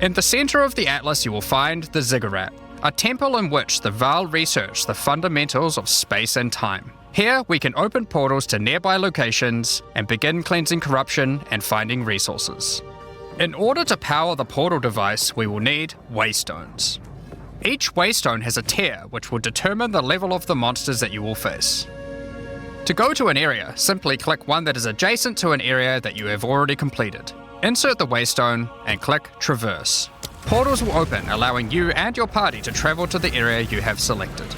In the center of the Atlas you will find the Ziggurat, a temple in which the Vaal research the fundamentals of space and time. Here we can open portals to nearby locations and begin cleansing corruption and finding resources. In order to power the portal device, we will need waystones. Each waystone has a tier which will determine the level of the monsters that you will face. To go to an area, simply click one that is adjacent to an area that you have already completed. Insert the waystone and click Traverse. Portals will open, allowing you and your party to travel to the area you have selected.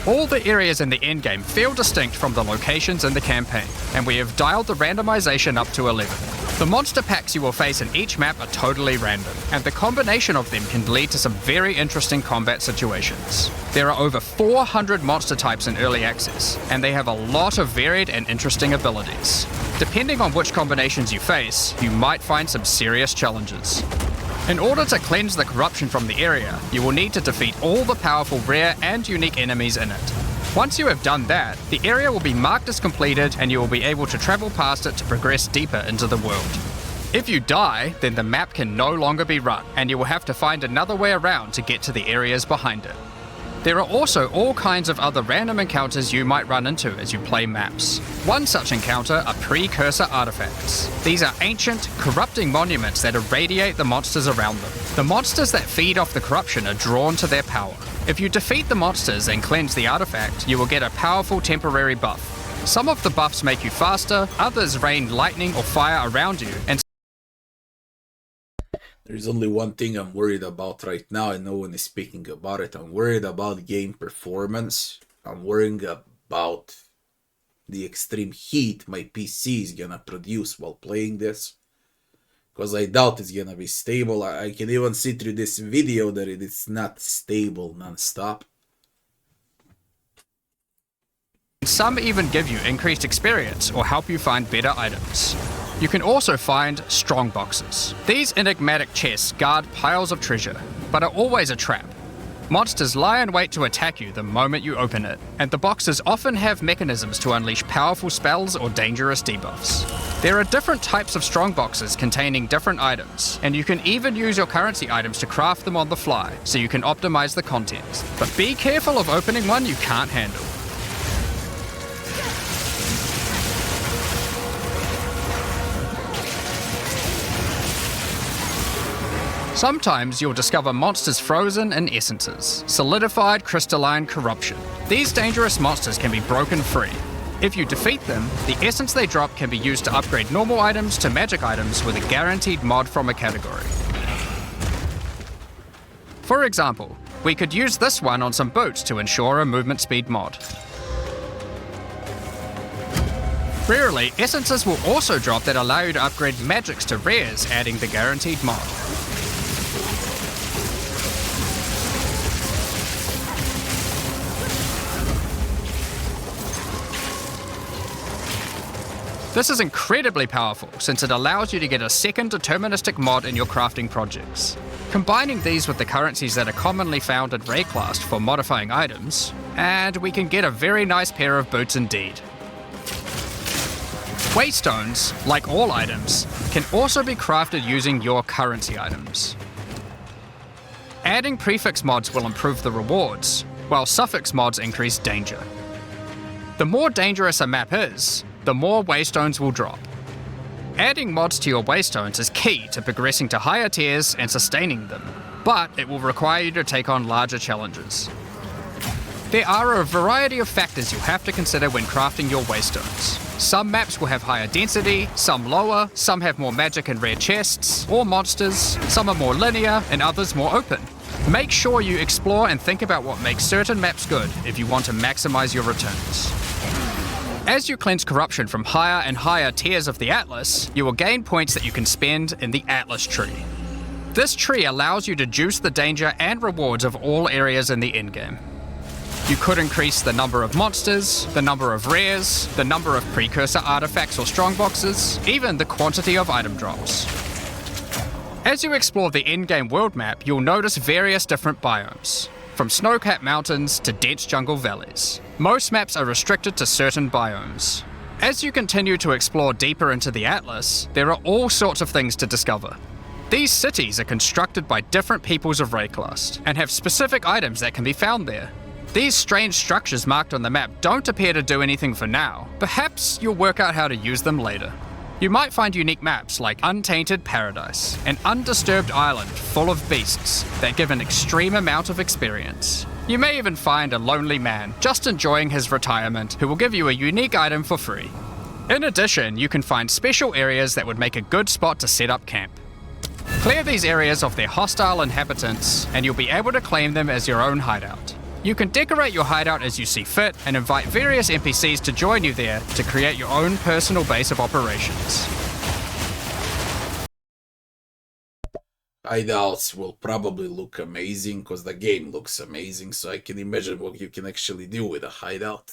All the areas in the endgame feel distinct from the locations in the campaign, and we have dialed the randomization up to 11. The monster packs you will face in each map are totally random, and the combination of them can lead to some very interesting combat situations. There are over 400 monster types in early access, and they have a lot of varied and interesting abilities. Depending on which combinations you face, you might find some serious challenges. In order to cleanse the corruption from the area, you will need to defeat all the powerful rare and unique enemies in it. Once you have done that, the area will be marked as completed and you will be able to travel past it to progress deeper into the world. If you die, then the map can no longer be run, and you will have to find another way around to get to the areas behind it. There are also all kinds of other random encounters you might run into as you play maps. One such encounter are precursor artifacts. These are ancient, corrupting monuments that irradiate the monsters around them. The monsters that feed off the corruption are drawn to their power. If you defeat the monsters and cleanse the artifact, you will get a powerful temporary buff. Some of the buffs make you faster, others rain lightning or fire around you, and There's only one thing I'm worried about right now, and no one is speaking about it. I'm worried about game performance. I'm worrying about the extreme heat my PC is gonna produce while playing this. Because I doubt it's gonna be stable. I can even see through this video that it's not stable non-stop. some even give you increased experience or help you find better items. You can also find strong boxes. These enigmatic chests guard piles of treasure, but are always a trap. Monsters lie in wait to attack you the moment you open it, and the boxes often have mechanisms to unleash powerful spells or dangerous debuffs. There are different types of strong boxes containing different items, and you can even use your currency items to craft them on the fly, so you can optimize the content. But be careful of opening one you can't handle. Sometimes you'll discover monsters frozen in essences, solidified crystalline corruption. These dangerous monsters can be broken free. If you defeat them, the essence they drop can be used to upgrade normal items to magic items with a guaranteed mod from a category. For example, we could use this one on some boots to ensure a movement speed mod. Rarely, essences will also drop that allow you to upgrade magics to rares, adding the guaranteed mod. This is incredibly powerful, since it allows you to get a second deterministic mod in your crafting projects. Combining these with the currencies that are commonly found in Rayclast for modifying items, and we can get a very nice pair of boots indeed. Waystones, like all items, can also be crafted using your currency items. Adding prefix mods will improve the rewards, while suffix mods increase danger. The more dangerous a map is, the more waystones will drop. Adding mods to your waystones is key to progressing to higher tiers and sustaining them, but it will require you to take on larger challenges. There are a variety of factors you'll have to consider when crafting your waystones. Some maps will have higher density, some lower, some have more magic and rare chests, or monsters, some are more linear and others more open. Make sure you explore and think about what makes certain maps good if you want to maximize your returns. As you cleanse corruption from higher and higher tiers of the Atlas, you will gain points that you can spend in the Atlas tree. This tree allows you to juice the danger and rewards of all areas in the endgame. You could increase the number of monsters, the number of rares, the number of precursor artifacts or strongboxes, even the quantity of item drops. As you explore the endgame world map, you'll notice various different biomes, from snow-capped mountains to dense jungle valleys. Most maps are restricted to certain biomes. As you continue to explore deeper into the Atlas, there are all sorts of things to discover. These cities are constructed by different peoples of Rayclast, and have specific items that can be found there. These strange structures marked on the map don't appear to do anything for now. Perhaps you'll work out how to use them later. You might find unique maps like Untainted Paradise, an undisturbed island full of beasts that give an extreme amount of experience. You may even find a lonely man just enjoying his retirement who will give you a unique item for free. In addition, you can find special areas that would make a good spot to set up camp. Clear these areas of their hostile inhabitants, and you'll be able to claim them as your own hideout. You can decorate your hideout as you see fit and invite various NPCs to join you there to create your own personal base of operations. Hideouts will probably look amazing because the game looks amazing, so I can imagine what you can actually do with a hideout.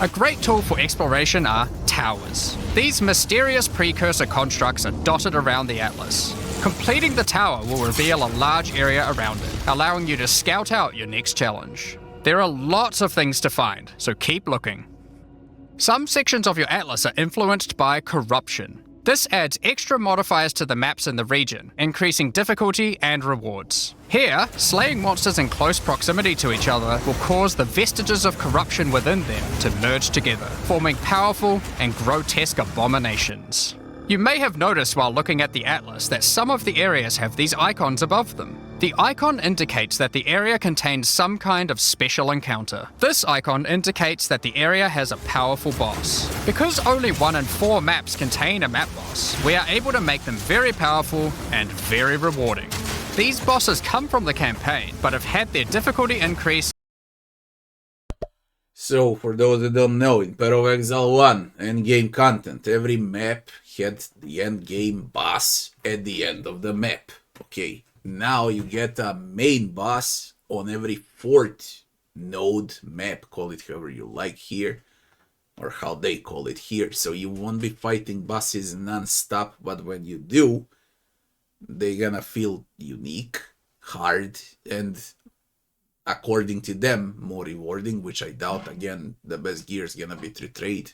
A great tool for exploration are towers. These mysterious precursor constructs are dotted around the Atlas. Completing the tower will reveal a large area around it, allowing you to scout out your next challenge. There are lots of things to find, so keep looking. Some sections of your Atlas are influenced by corruption. This adds extra modifiers to the maps in the region, increasing difficulty and rewards. Here, slaying monsters in close proximity to each other will cause the vestiges of corruption within them to merge together, forming powerful and grotesque abominations. You may have noticed while looking at the Atlas that some of the areas have these icons above them. The icon indicates that the area contains some kind of special encounter. This icon indicates that the area has a powerful boss. Because only 1 in 4 maps contain a map boss, we are able to make them very powerful and very rewarding. These bosses come from the campaign, but have had their difficulty increased. So, for those that don't know, in Path of Exile 1, endgame content, every map had the endgame boss at the end of the map. Okay, now you get a main boss on every 4th node map, call it however you like here, or how they call it here. So you won't be fighting bosses non-stop, but when you do, they're gonna feel unique, hard, and according to them, more rewarding, which I doubt. Again, the best gear is gonna be through trade.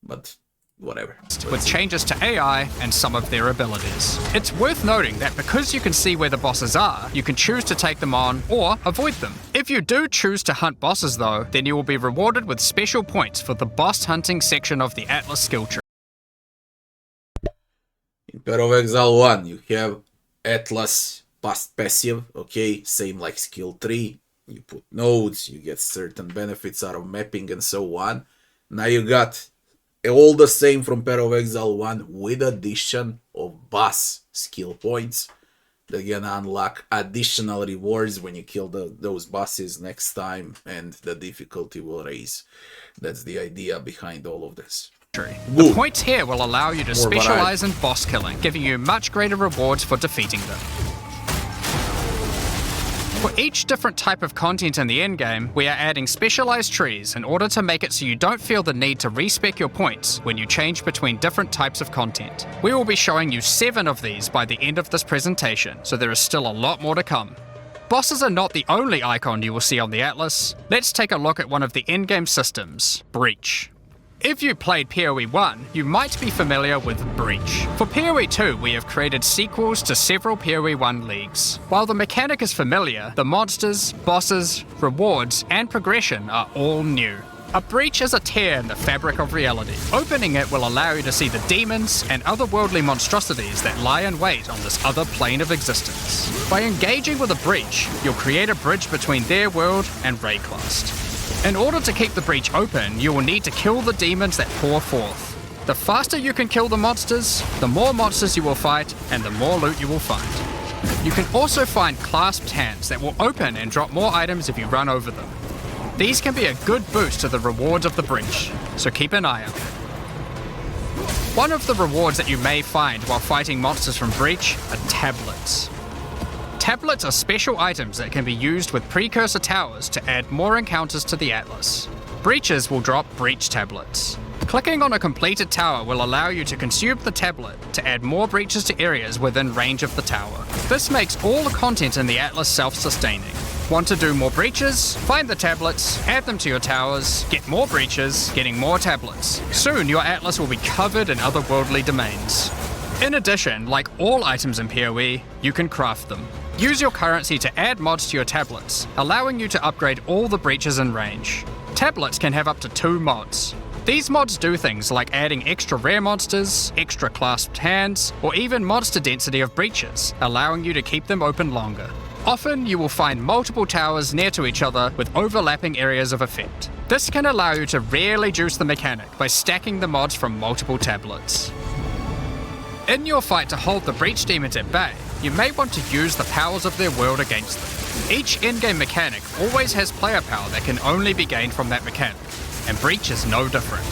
But whatever. With changes to AI and some of their abilities. It's worth noting that because you can see where the bosses are, you can choose to take them on or avoid them. If you do choose to hunt bosses though, then you will be rewarded with special points for the boss hunting section of the Atlas skill tree. In Path of Exile 1, you have Atlas past passive, okay, same like skill 3. You put nodes, you get certain benefits out of mapping and so on. Now you got all the same from Path of Exile 1 with addition of boss skill points. They're gonna unlock additional rewards when you kill those bosses next time, and the difficulty will raise. That's the idea behind all of this. The points here will allow you to More specialize in boss killing, giving you much greater rewards for defeating them. For each different type of content in the endgame, we are adding specialized trees in order to make it so you don't feel the need to respec your points when you change between different types of content. We will be showing you 7 of these by the end of this presentation, so there is still a lot more to come. Bosses are not the only icon you will see on the Atlas. Let's take a look at one of the endgame systems, Breach. If you played POE1, you might be familiar with Breach. For POE2, we have created sequels to several POE1 leagues. While the mechanic is familiar, the monsters, bosses, rewards, and progression are all new. A breach is a tear in the fabric of reality. Opening it will allow you to see the demons and otherworldly monstrosities that lie in wait on this other plane of existence. By engaging with a breach, you'll create a bridge between their world and Rayclast. In order to keep the breach open, you will need to kill the demons that pour forth. The faster you can kill the monsters, the more monsters you will fight, and the more loot you will find. You can also find clasped hands that will open and drop more items if you run over them. These can be a good boost to the rewards of the breach, so keep an eye out. One of the rewards that you may find while fighting monsters from Breach are tablets. Tablets are special items that can be used with precursor towers to add more encounters to the Atlas. Breaches will drop breach tablets. Clicking on a completed tower will allow you to consume the tablet to add more breaches to areas within range of the tower. This makes all the content in the Atlas self-sustaining. Want to do more breaches? Find the tablets, add them to your towers, get more breaches, getting more tablets. Soon your Atlas will be covered in otherworldly domains. In addition, like all items in PoE, you can craft them. Use your currency to add mods to your tablets, allowing you to upgrade all the breaches in range. Tablets can have up to 2 mods. These mods do things like adding extra rare monsters, extra clasped hands, or even monster density of breaches, allowing you to keep them open longer. Often, you will find multiple towers near to each other with overlapping areas of effect. This can allow you to rarely juice the mechanic by stacking the mods from multiple tablets. In your fight to hold the breach demons at bay, you may want to use the powers of their world against them. Each endgame mechanic always has player power that can only be gained from that mechanic, and Breach is no different.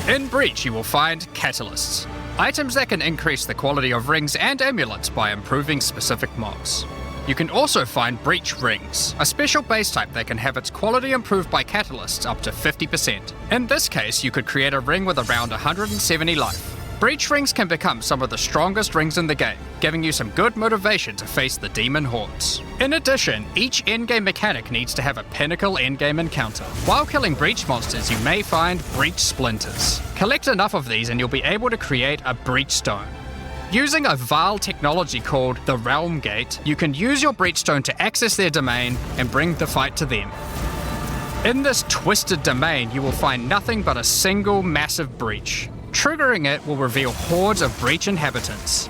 In Breach you will find catalysts, items that can increase the quality of rings and amulets by improving specific mobs. You can also find Breach Rings, a special base type that can have its quality improved by catalysts up to 50%. In this case, you could create a ring with around 170 life. Breach Rings can become some of the strongest rings in the game, giving you some good motivation to face the demon hordes. In addition, each endgame mechanic needs to have a pinnacle endgame encounter. While killing breach monsters, you may find breach splinters. Collect enough of these and you'll be able to create a breach stone. Using a Vaal technology called the Realm Gate, you can use your breach stone to access their domain and bring the fight to them. In this twisted domain, you will find nothing but a single massive breach. Triggering it will reveal hordes of breach inhabitants.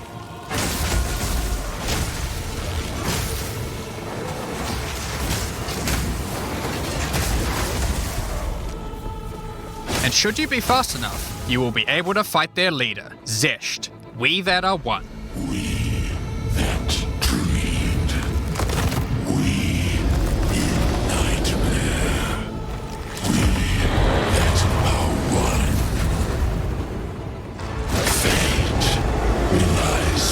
And should you be fast enough, you will be able to fight their leader, Zesht. We that are one. We that dreamed. We in nightmare. We that are one. Fate relies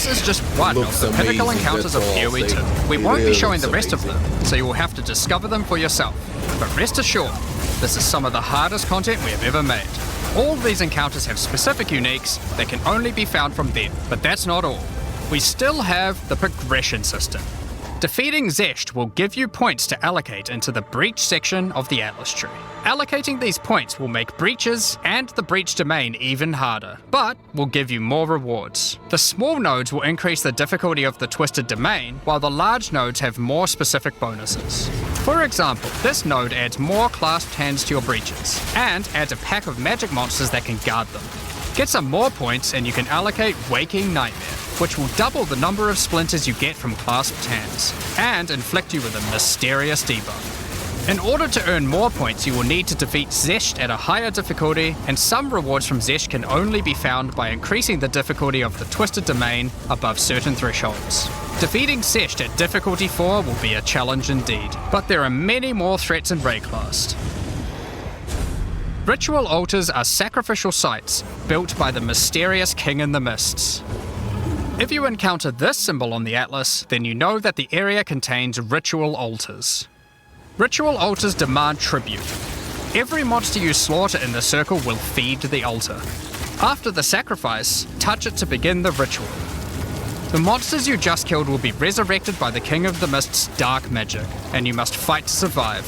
This is just one of the pinnacle encounters of POE2. We won't be showing the rest of them, so you will have to discover them for yourself. But rest assured, this is some of the hardest content we have ever made. All these encounters have specific uniques that can only be found from them, but that's not all. We still have the progression system. Defeating Zesht will give you points to allocate into the Breach section of the Atlas tree. Allocating these points will make breaches and the Breach domain even harder, but will give you more rewards. The small nodes will increase the difficulty of the Twisted Domain, while the large nodes have more specific bonuses. For example, this node adds more clasped hands to your breaches, and adds a pack of magic monsters that can guard them. Get some more points and you can allocate Waking Nightmare, which will double the number of splinters you get from clasped hands, and inflict you with a mysterious debuff. In order to earn more points, you will need to defeat Zesht at a higher difficulty, and some rewards from Zesht can only be found by increasing the difficulty of the Twisted Domain above certain thresholds. Defeating Zesht at difficulty 4 will be a challenge indeed, but there are many more threats in Rayclast. Ritual altars are sacrificial sites built by the mysterious King in the Mists. If you encounter this symbol on the Atlas, then you know that the area contains ritual altars. Ritual altars demand tribute. Every monster you slaughter in the circle will feed the altar. After the sacrifice, touch it to begin the ritual. The monsters you just killed will be resurrected by the King of the Mist's dark magic, and you must fight to survive.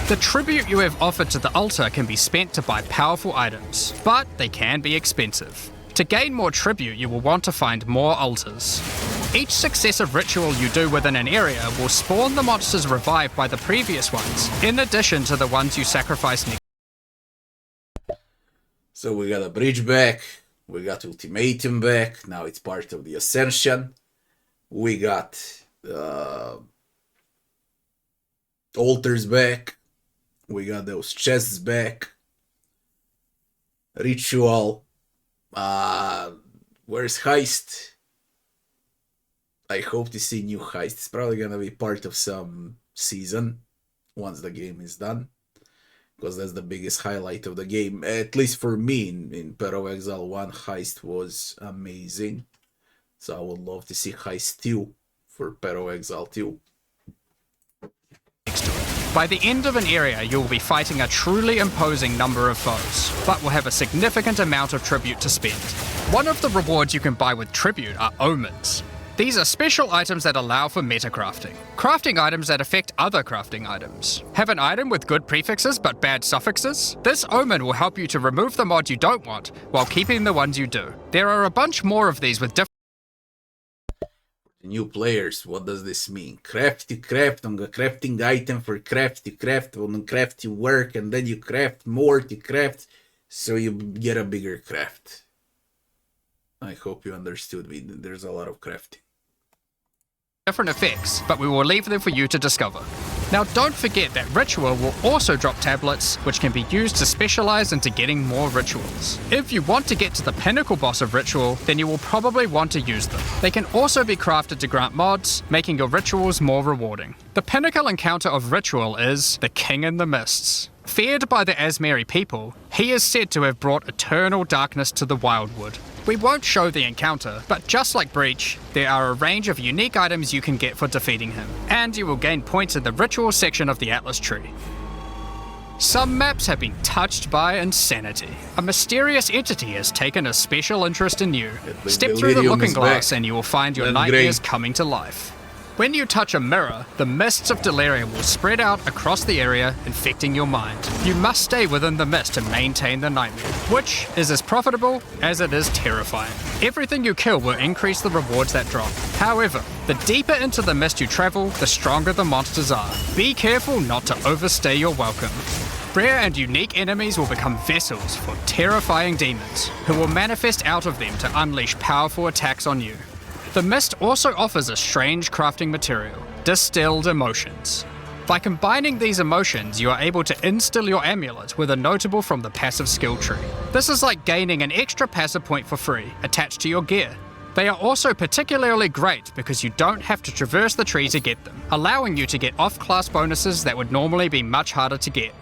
The tribute you have offered to the altar can be spent to buy powerful items, but they can be expensive. To gain more tribute, you will want to find more altars. Each successive ritual you do within an area will spawn the monsters revived by the previous ones, in addition to the ones you sacrifice next. So we got a bridge back, we got ultimatum back, now it's part of the ascension. We got altars back, we got those chests back. Ritual, where's heist? I hope to see new heist. It's probably gonna be part of some season once the game is done, because that's the biggest highlight of the game, at least for me. In Path of Exile 1, heist was amazing, so I would love to see heist 2 for Path of Exile 2. By the end of an area, you will be fighting a truly imposing number of foes, but will have a significant amount of tribute to spend. One of the rewards you can buy with tribute are omens. These are special items that allow for meta crafting. Crafting items that affect other crafting items. Have an item with good prefixes but bad suffixes? This omen will help you to remove the mod you don't want, while keeping the ones you do. There are a bunch more of these with different New players, what does this mean? Craft, you craft on a crafting item for craft, you craft on craft you work, and then you craft more to craft, so you get a bigger craft. I hope you understood me. There's a lot of crafting. different effects, but we will leave them for you to discover. Now don't forget that Ritual will also drop tablets, which can be used to specialize into getting more rituals. If you want to get to the pinnacle boss of Ritual, then you will probably want to use them. They can also be crafted to grant mods, making your rituals more rewarding. The pinnacle encounter of Ritual is the King in the Mists. Feared by the Azmeri people, he is said to have brought eternal darkness to the Wildwood. We won't show the encounter, but just like Breach, there are a range of unique items you can get for defeating him, and you will gain points in the Ritual section of the Atlas tree. Some maps have been touched by insanity. A mysterious entity has taken a special interest in you. Step through the looking glass and you will find your nightmares coming to life. When you touch a mirror, the mists of delirium will spread out across the area, infecting your mind. You must stay within the mist to maintain the nightmare, which is as profitable as it is terrifying. Everything you kill will increase the rewards that drop. However, the deeper into the mist you travel, the stronger the monsters are. Be careful not to overstay your welcome. Rare and unique enemies will become vessels for terrifying demons, who will manifest out of them to unleash powerful attacks on you. The mist also offers a strange crafting material, distilled emotions. By combining these emotions, you are able to instill your amulet with a notable from the passive skill tree. This is like gaining an extra passive point for free, attached to your gear. They are also particularly great because you don't have to traverse the tree to get them, allowing you to get off-class bonuses that would normally be much harder to get.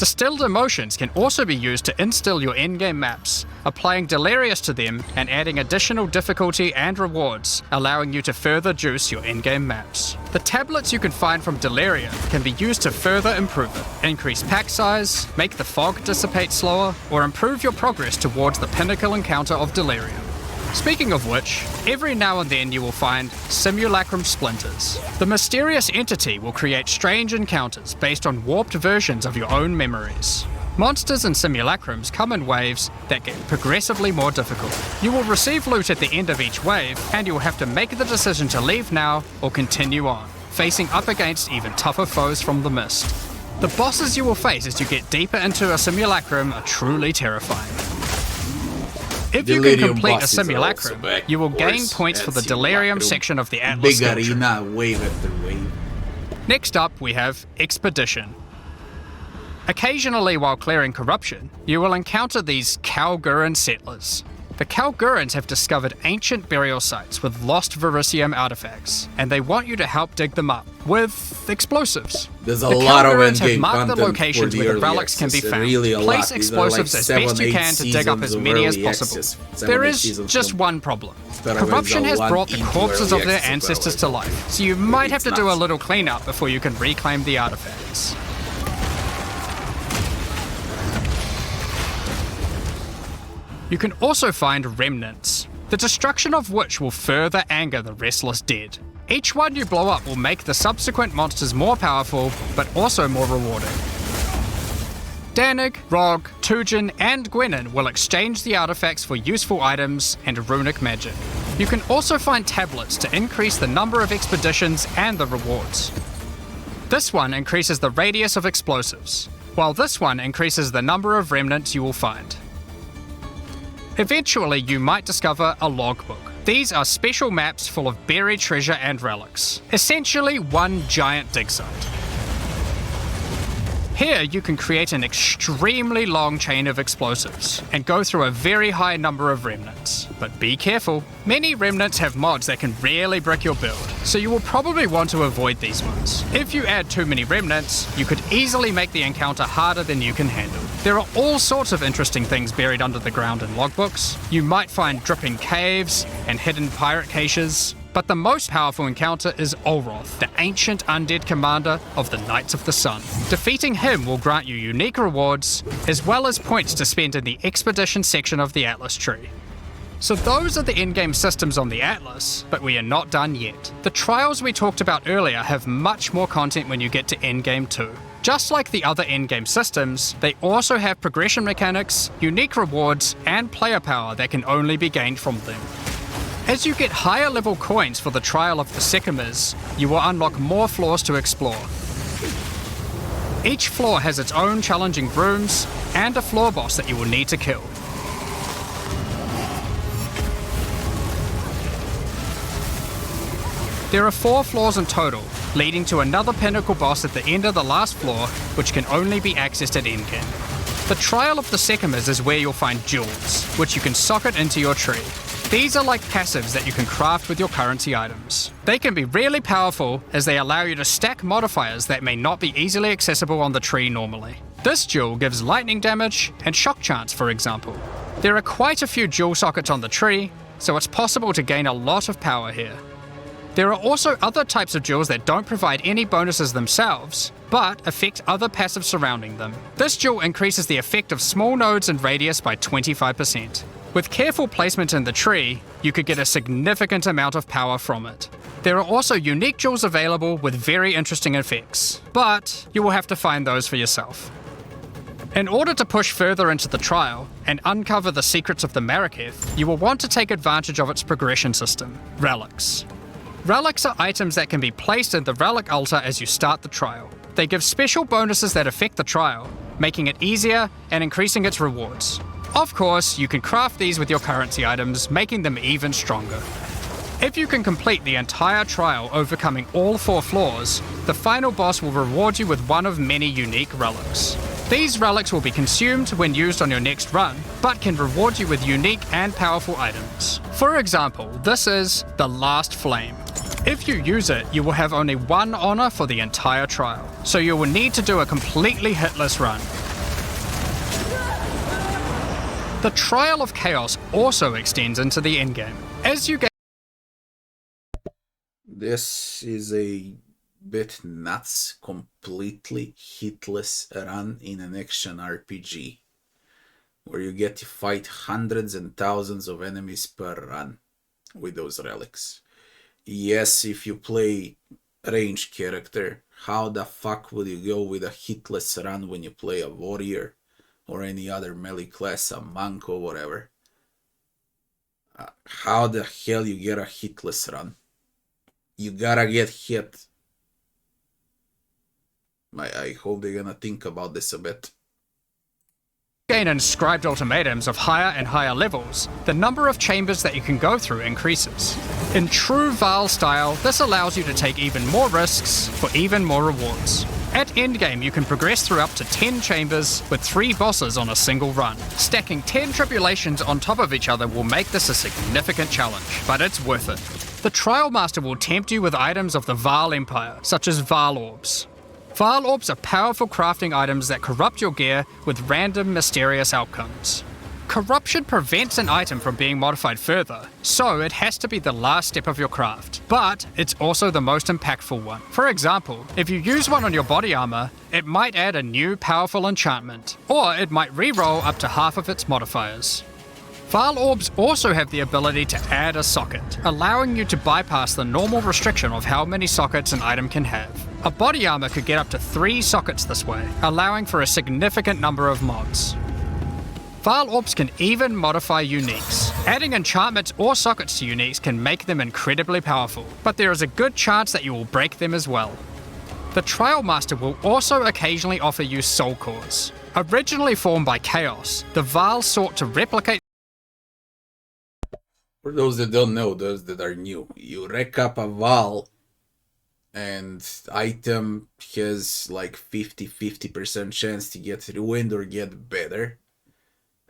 Distilled emotions can also be used to instill your endgame maps, applying Delirious to them and adding additional difficulty and rewards, allowing you to further juice your endgame maps. The tablets you can find from Deliria can be used to further improve it, increase pack size, make the fog dissipate slower, or improve your progress towards the pinnacle encounter of Delirium. Speaking of which, every now and then you will find simulacrum splinters. The mysterious entity will create strange encounters based on warped versions of your own memories. Monsters and simulacrums come in waves that get progressively more difficult. You will receive loot at the end of each wave, and you will have to make the decision to leave now or continue on, facing up against even tougher foes from the mist. The bosses you will face as you get deeper into a simulacrum are truly terrifying. If you can complete a simulacrum, you will gain points for the Delirium section of the Atlas. Big arena, wave after wave. Next up, we have Expedition. Occasionally, while clearing corruption, you will encounter these Kalguran settlers. The Kalgurans have discovered ancient burial sites with lost Verisium artifacts, and they want you to help dig them up with explosives. There's a lot of Kalgurans have endgame marked content the locations for the where the early relics can be access. found. Really a Place lot. explosives as best you can to dig up as many as possible. There is just one problem. Corruption has brought the corpses of their ancestors to life, so you might have to do a little cleanup before you can reclaim the artifacts. You can also find remnants, the destruction of which will further anger the restless dead. Each one you blow up will make the subsequent monsters more powerful, but also more rewarding. Danig, Rog, Tujin, and Gwenin will exchange the artifacts for useful items and runic magic. You can also find tablets to increase the number of expeditions and the rewards. This one increases the radius of explosives, while this one increases the number of remnants you will find. Eventually, you might discover a logbook. These are special maps full of buried treasure and relics, essentially one giant dig site. Here, you can create an extremely long chain of explosives and go through a very high number of remnants. But be careful, many remnants have mods that can really brick your build, so you will probably want to avoid these ones. If you add too many remnants, you could easily make the encounter harder than you can handle. There are all sorts of interesting things buried under the ground in logbooks. You might find dripping caves and hidden pirate caches, but the most powerful encounter is Olroth, the ancient undead commander of the Knights of the Sun. Defeating him will grant you unique rewards, as well as points to spend in the expedition section of the Atlas tree. So those are the endgame systems on the Atlas, but we are not done yet. The trials we talked about earlier have much more content when you get to Endgame 2. Just like the other endgame systems, they also have progression mechanics, unique rewards, and player power that can only be gained from them. As you get higher level coins for the Trial of the Sycamores, you will unlock more floors to explore. Each floor has its own challenging rooms and a floor boss that you will need to kill. There are 4 floors in total, leading to another pinnacle boss at the end of the last floor, which can only be accessed at endgame. The Trial of the Sycamores is where you'll find jewels, which you can socket into your tree. These are like passives that you can craft with your currency items. They can be really powerful as they allow you to stack modifiers that may not be easily accessible on the tree normally. This jewel gives lightning damage and shock chance, for example. There are quite a few jewel sockets on the tree, so it's possible to gain a lot of power here. There are also other types of jewels that don't provide any bonuses themselves, but affect other passives surrounding them. This jewel increases the effect of small nodes and radius by 25%. With careful placement in the tree, you could get a significant amount of power from it. There are also unique jewels available with very interesting effects, but you will have to find those for yourself. In order to push further into the trial and uncover the secrets of the Maraketh, you will want to take advantage of its progression system, relics. Relics are items that can be placed in the relic altar as you start the trial. They give special bonuses that affect the trial, making it easier and increasing its rewards. Of course, you can craft these with your currency items, making them even stronger. If you can complete the entire trial overcoming all 4 floors, the final boss will reward you with one of many unique relics. These relics will be consumed when used on your next run, but can reward you with unique and powerful items. For example, this is the Last Flame. If you use it, you will have only 1 honor for the entire trial, so you will need to do a completely hitless run. The Trial of Chaos also extends into the endgame. As you gain This is a bit nuts, completely hitless run in an action RPG, where you get to fight hundreds and thousands of enemies per run with those relics. Yes, if you play ranged character, how the fuck would you go with a hitless run when you play a warrior or any other melee class, a monk or whatever? How the hell you get a hitless run? You gotta get hit. I hope they're gonna think about this a bit. gain inscribed ultimatums of higher and higher levels, the number of chambers that you can go through increases. In true Val style, this allows you to take even more risks for even more rewards. At endgame, you can progress through up to 10 chambers with 3 bosses on a single run. Stacking 10 tribulations on top of each other will make this a significant challenge, but it's worth it. The Trial Master will tempt you with items of the Val Empire, such as Val Orbs. Val Orbs are powerful crafting items that corrupt your gear with random, mysterious outcomes. Corruption prevents an item from being modified further, so it has to be the last step of your craft, but it's also the most impactful one. For example, if you use one on your body armor, it might add a new powerful enchantment, or it might re-roll up to half of its modifiers. Val Orbs also have the ability to add a socket, allowing you to bypass the normal restriction of how many sockets an item can have. A body armor could get up to 3 sockets this way, allowing for a significant number of mods. Val Orbs can even modify uniques. Adding enchantments or sockets to uniques can make them incredibly powerful, but there is a good chance that you will break them as well. The Trial Master will also occasionally offer you soul cores. Originally formed by Chaos, the Val sought to replicate. For those that don't know, those that are new, you rack up a Val and item has like 50% chance to get ruined or get better.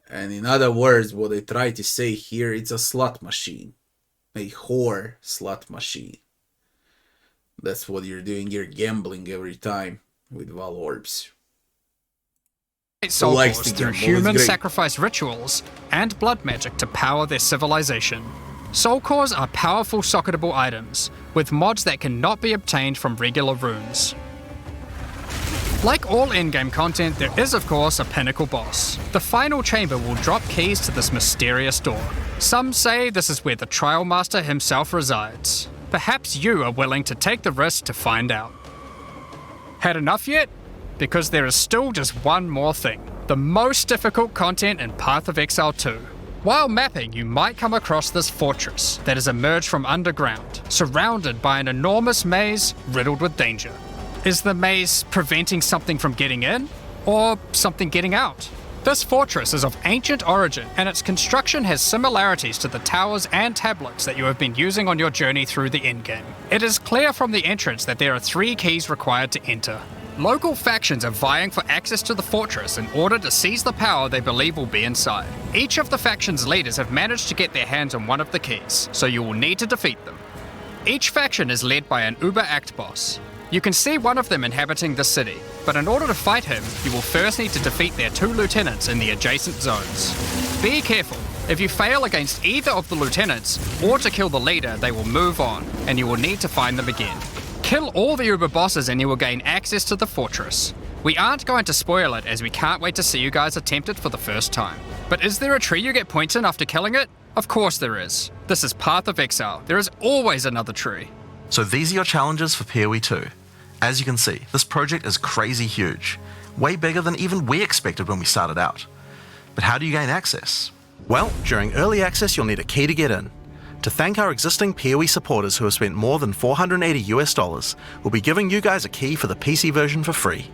And in other words, what they try to say here, it's a slot machine. A whore slot machine. That's what you're doing, you're gambling every time with Val Orbs. Soul cores through human sacrifice rituals and blood magic to power their civilization. Soul cores are powerful socketable items, with mods that cannot be obtained from regular runes. Like all endgame content, there is of course a pinnacle boss. The final chamber will drop keys to this mysterious door. Some say this is where the Trial Master himself resides. Perhaps you are willing to take the risk to find out. Had enough yet? Because there is still just one more thing. The most difficult content in Path of Exile 2. While mapping, you might come across this fortress that has emerged from underground, surrounded by an enormous maze riddled with danger. Is the maze preventing something from getting in, or something getting out? This fortress is of ancient origin, and its construction has similarities to the towers and tablets that you have been using on your journey through the endgame. It is clear from the entrance that there are 3 keys required to enter. Local factions are vying for access to the fortress in order to seize the power they believe will be inside. Each of the faction's leaders have managed to get their hands on one of the keys, so you will need to defeat them. Each faction is led by an Uber-Act boss. You can see one of them inhabiting the city, but in order to fight him, you will first need to defeat their 2 lieutenants in the adjacent zones. Be careful. If you fail against either of the lieutenants, or to kill the leader, they will move on, and you will need to find them again. Kill all the Uber bosses and you will gain access to the fortress. We aren't going to spoil it as we can't wait to see you guys attempt it for the first time. But is there a tree you get points in after killing it? Of course there is. This is Path of Exile. There is always another tree. So these are your challenges for POE2. As you can see, this project is crazy huge. Way bigger than even we expected when we started out. But how do you gain access? Well, during early access you'll need a key to get in. To thank our existing PoE supporters who have spent more than $480, we'll be giving you guys a key for the PC version for free.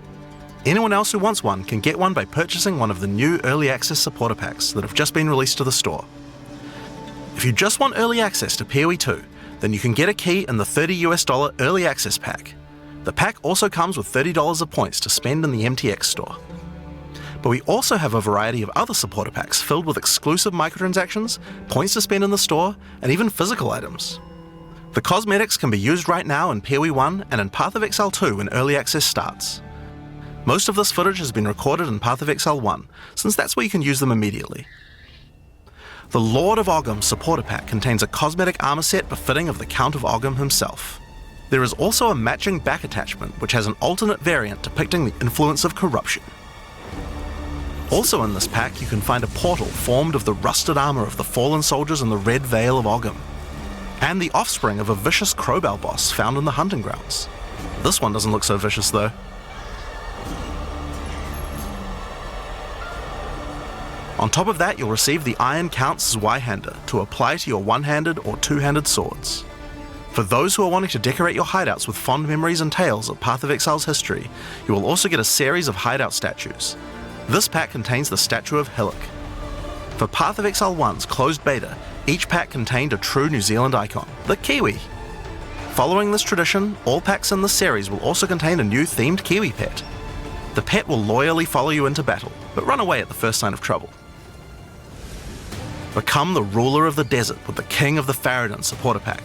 Anyone else who wants one can get one by purchasing one of the new early access supporter packs that have just been released to the store. If you just want early access to PoE2, then you can get a key in the $30 early access pack. The pack also comes with $30 of points to spend in the MTX store. But we also have a variety of other supporter packs filled with exclusive microtransactions, points to spend in the store, and even physical items. The cosmetics can be used right now in PoE 1 and in Path of Exile 2 when early access starts. Most of this footage has been recorded in Path of Exile 1, since that's where you can use them immediately. The Lord of Ogham supporter pack contains a cosmetic armor set befitting of the Count of Ogham himself. There is also a matching back attachment which has an alternate variant depicting the influence of corruption. Also in this pack you can find a portal formed of the rusted armor of the fallen soldiers in the Red Vale of Ogham, and the offspring of a vicious crowbell boss found in the hunting grounds. This one doesn't look so vicious though. On top of that, you'll receive the Iron Count's Zweihander to apply to your one-handed or two-handed swords. For those who are wanting to decorate your hideouts with fond memories and tales of Path of Exile's history, you will also get a series of hideout statues. This pack contains the statue of Hillock. For Path of Exile 1's closed beta, each pack contained a true New Zealand icon, the Kiwi. Following this tradition, all packs in this series will also contain a new themed Kiwi pet. The pet will loyally follow you into battle, but run away at the first sign of trouble. Become the ruler of the desert with the King of the Farad'n supporter pack.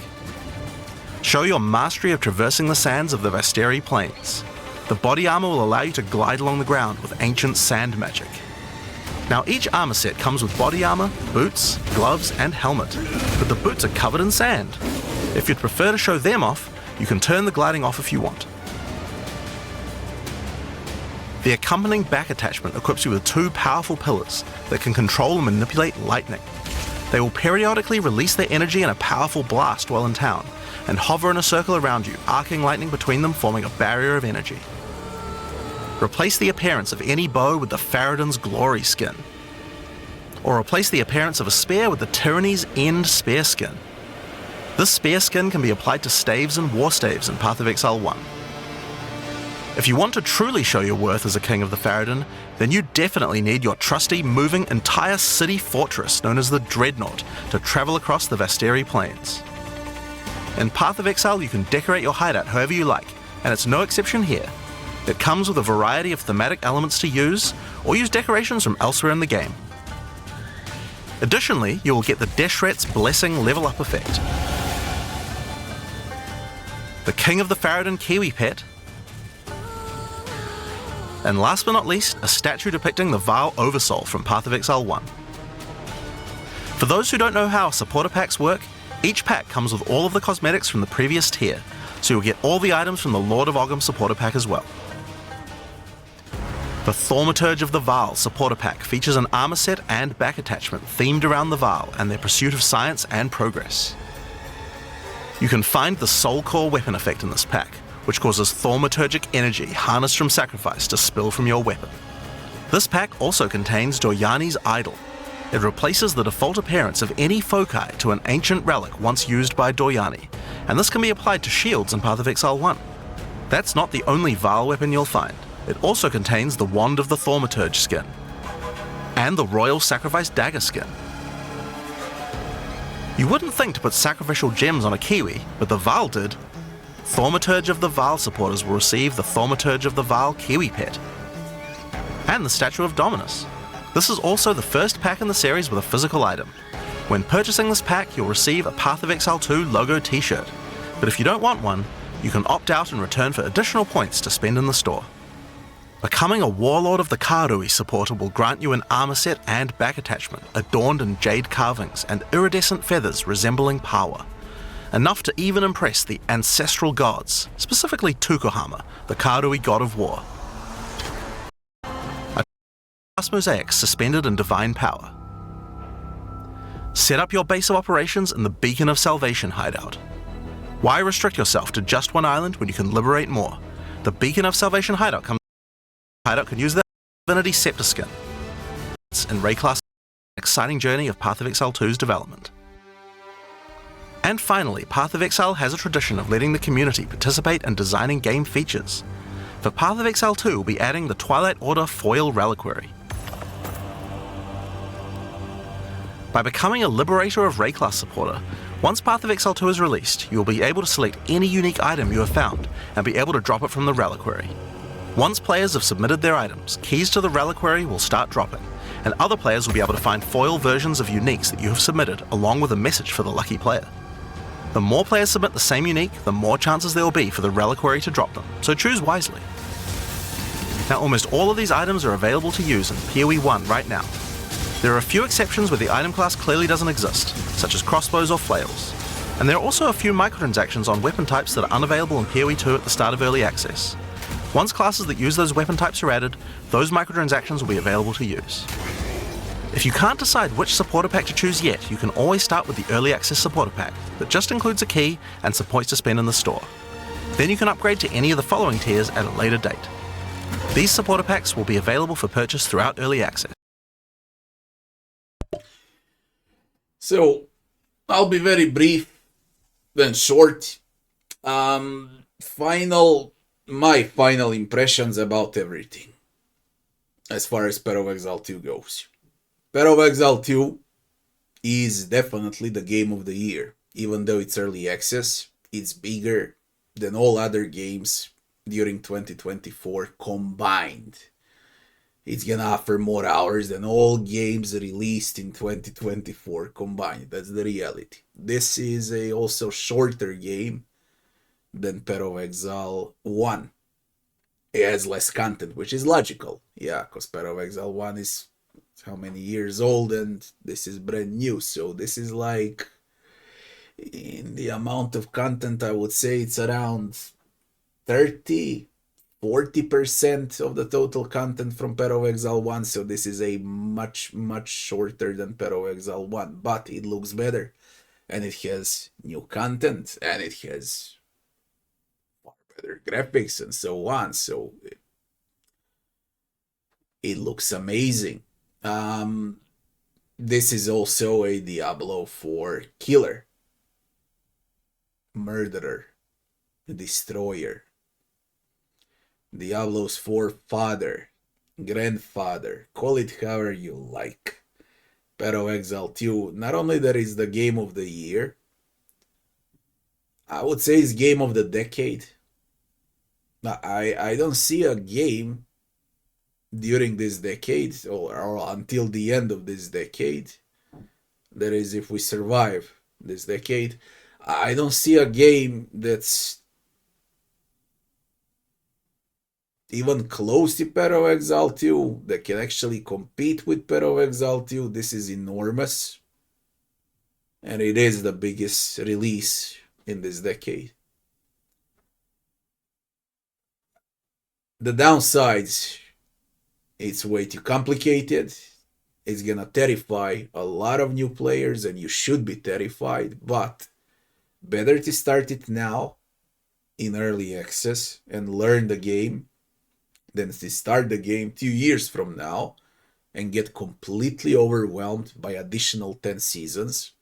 Show your mastery of traversing the sands of the Vasteri Plains. The body armor will allow you to glide along the ground with ancient sand magic. Now each armor set comes with body armor, boots, gloves and helmet, but the boots are covered in sand. If you'd prefer to show them off, you can turn the gliding off if you want. The accompanying back attachment equips you with two powerful pillars that can control and manipulate lightning. They will periodically release their energy in a powerful blast while in town, and hover in a circle around you, arcing lightning between them, forming a barrier of energy. Replace the appearance of any bow with the Farad'n's Glory skin, or replace the appearance of a spear with the Tyranny's End spear skin. This spear skin can be applied to staves and war staves in Path of Exile 1. If you want to truly show your worth as a King of the Farad'n, then you definitely need your trusty, moving, entire city fortress known as the Dreadnought to travel across the Vasteri Plains. In Path of Exile you can decorate your hideout however you like, and it's no exception here. It comes with a variety of thematic elements to use, or use decorations from elsewhere in the game. Additionally, you will get the Deshret's Blessing level up effect, the King of the Farad'n Kiwi pet, and last but not least, a statue depicting the Vaal Oversoul from Path of Exile 1. For those who don't know how supporter packs work, each pack comes with all of the cosmetics from the previous tier, so you'll get all the items from the Lord of Ogham supporter pack as well. The Thaumaturge of the Vaal supporter pack features an armor set and back attachment themed around the Vaal and their pursuit of science and progress. You can find the Soul Core weapon effect in this pack, which causes thaumaturgic energy harnessed from sacrifice to spill from your weapon. This pack also contains Doryani's Idol. It replaces the default appearance of any foci to an ancient relic once used by Doryani, and this can be applied to shields in Path of Exile 1. That's not the only Vaal weapon you'll find. It also contains the Wand of the Thaumaturge skin, and the Royal Sacrifice Dagger skin. You wouldn't think to put sacrificial gems on a Kiwi, but the Vaal did. Thaumaturge of the Vaal supporters will receive the Thaumaturge of the Vaal Kiwi pet, and the Statue of Dominus. This is also the first pack in the series with a physical item. When purchasing this pack, you'll receive a Path of Exile 2 logo t-shirt, but if you don't want one, you can opt out and return for additional points to spend in the store. Becoming a Warlord of the Karui supporter will grant you an armor set and back attachment adorned in jade carvings and iridescent feathers resembling Pawa, enough to even impress the ancestral gods, specifically Tukohama, the Karui god of war. A glass mosaic suspended in divine power. Set up your base of operations in the Beacon of Salvation hideout. Why restrict yourself to just one island when you can liberate more? The Beacon of Salvation hideout can use the Divinity Scepter skin. It's in Rayclass' exciting journey of Path of Exile 2's development. And finally, Path of Exile has a tradition of letting the community participate in designing game features. For Path of Exile 2, we'll be adding the Twilight Order Foil Reliquary. By becoming a Liberator of Rayclass supporter, once Path of Exile 2 is released, you will be able to select any unique item you have found and be able to drop it from the Reliquary. Once players have submitted their items, keys to the Reliquary will start dropping, and other players will be able to find foil versions of uniques that you have submitted along with a message for the lucky player. The more players submit the same unique, the more chances there will be for the Reliquary to drop them, so choose wisely. Now almost all of these items are available to use in POE1 right now. There are a few exceptions where the item class clearly doesn't exist, such as crossbows or flails. And there are also a few microtransactions on weapon types that are unavailable in POE2 at the start of early access. Once classes that use those weapon types are added, those microtransactions will be available to use. If you can't decide which supporter pack to choose yet, you can always start with the early access supporter pack that just includes a key and some points to spend in the store. Then you can upgrade to any of the following tiers at a later date. These supporter packs will be available for purchase throughout early access. So, I'll be very brief, then short. My final impressions about everything, as far as Path of Exile 2 goes. Path of Exile 2 is definitely the game of the year. Even though it's early access, it's bigger than all other games during 2024 combined. It's gonna offer more hours than all games released in 2024 combined. That's the reality. This is a also shorter game than Path of Exile 1. It has less content, which is logical. Yeah, because Path of Exile 1 is how many years old and this is brand new. So this is like, in the amount of content, I would say it's around 40% of the total content from Path of Exile 1. So this is a much shorter than Path of Exile 1. But it looks better. And it has new content. And it has far better graphics and so on. So it looks amazing. This is also a Diablo 4 killer, murderer, destroyer. Diablo's forefather, grandfather, call it however you like. Path of Exile 2, not only that is the game of the year, I would say it's game of the decade. I don't see a game during this decade or until the end of this decade, that is if we survive this decade, I don't see a game that's even close to Path of Exile 2 that can actually compete with Path of Exile 2. This is enormous, and it is the biggest release in this decade. The downsides, it's way too complicated. It's gonna terrify a lot of new players, and you should be terrified, but better to start it now in early access and learn the game than to start the game 2 years from now and get completely overwhelmed by additional 10 seasons.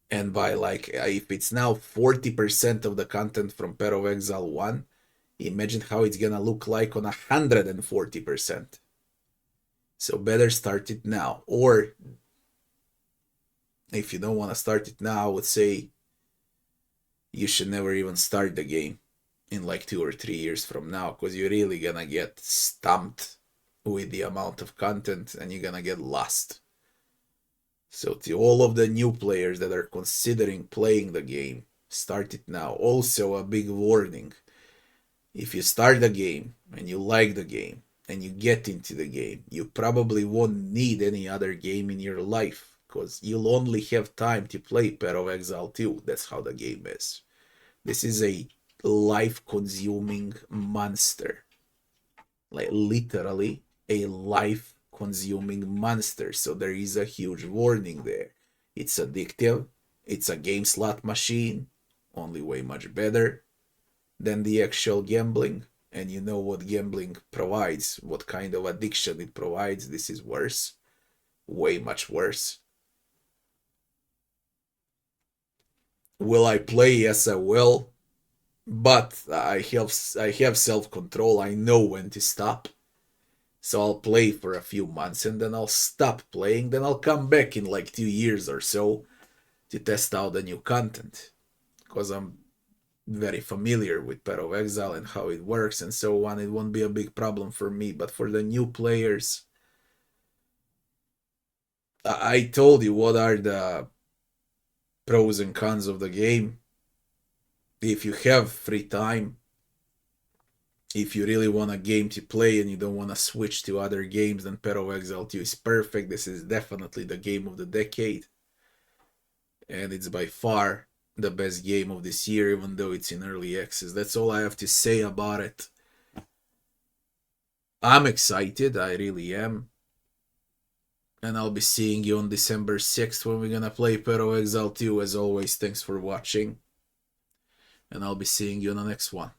And by like, if it's now 40% of the content from Path of Exile 1, imagine how it's gonna look like on 140%. So better start it now. Or if you don't want to start it now, I would say you should never even start the game in like 2 or 3 years from now, because you're really gonna get stumped with the amount of content and you're gonna get lost. So to all of the new players that are considering playing the game, start it now. Also, a big warning: if you start the game and you like the game and you get into the game, you probably won't need any other game in your life, because you'll only have time to play Path of Exile 2. That's how the game is. This is a life-consuming monster. Like literally a life-consuming monster. So there is a huge warning there. It's addictive. It's a game slot machine, only way much better than the actual gambling. And you know what gambling provides, what kind of addiction it provides. This is worse. Way much worse. Will I play? Yes, I will. But I have self-control. I know when to stop. So I'll play for a few months and then I'll stop playing. Then I'll come back in like 2 years or so to test out the new content, because I'm very familiar with Path of Exile and how it works and so on. It won't be a big problem for me. But for the new players, I told you what are the pros and cons of the game. If you have free time, if you really want a game to play and you don't want to switch to other games, then Path of Exile 2 is perfect. This is definitely the game of the decade. And it's by far the best game of this year, even though it's in early access. That's all I have to say about it. I'm excited, I really am. And I'll be seeing you on December 6th when we're gonna play Path of Exile 2. As always, thanks for watching. And I'll be seeing you on the next one.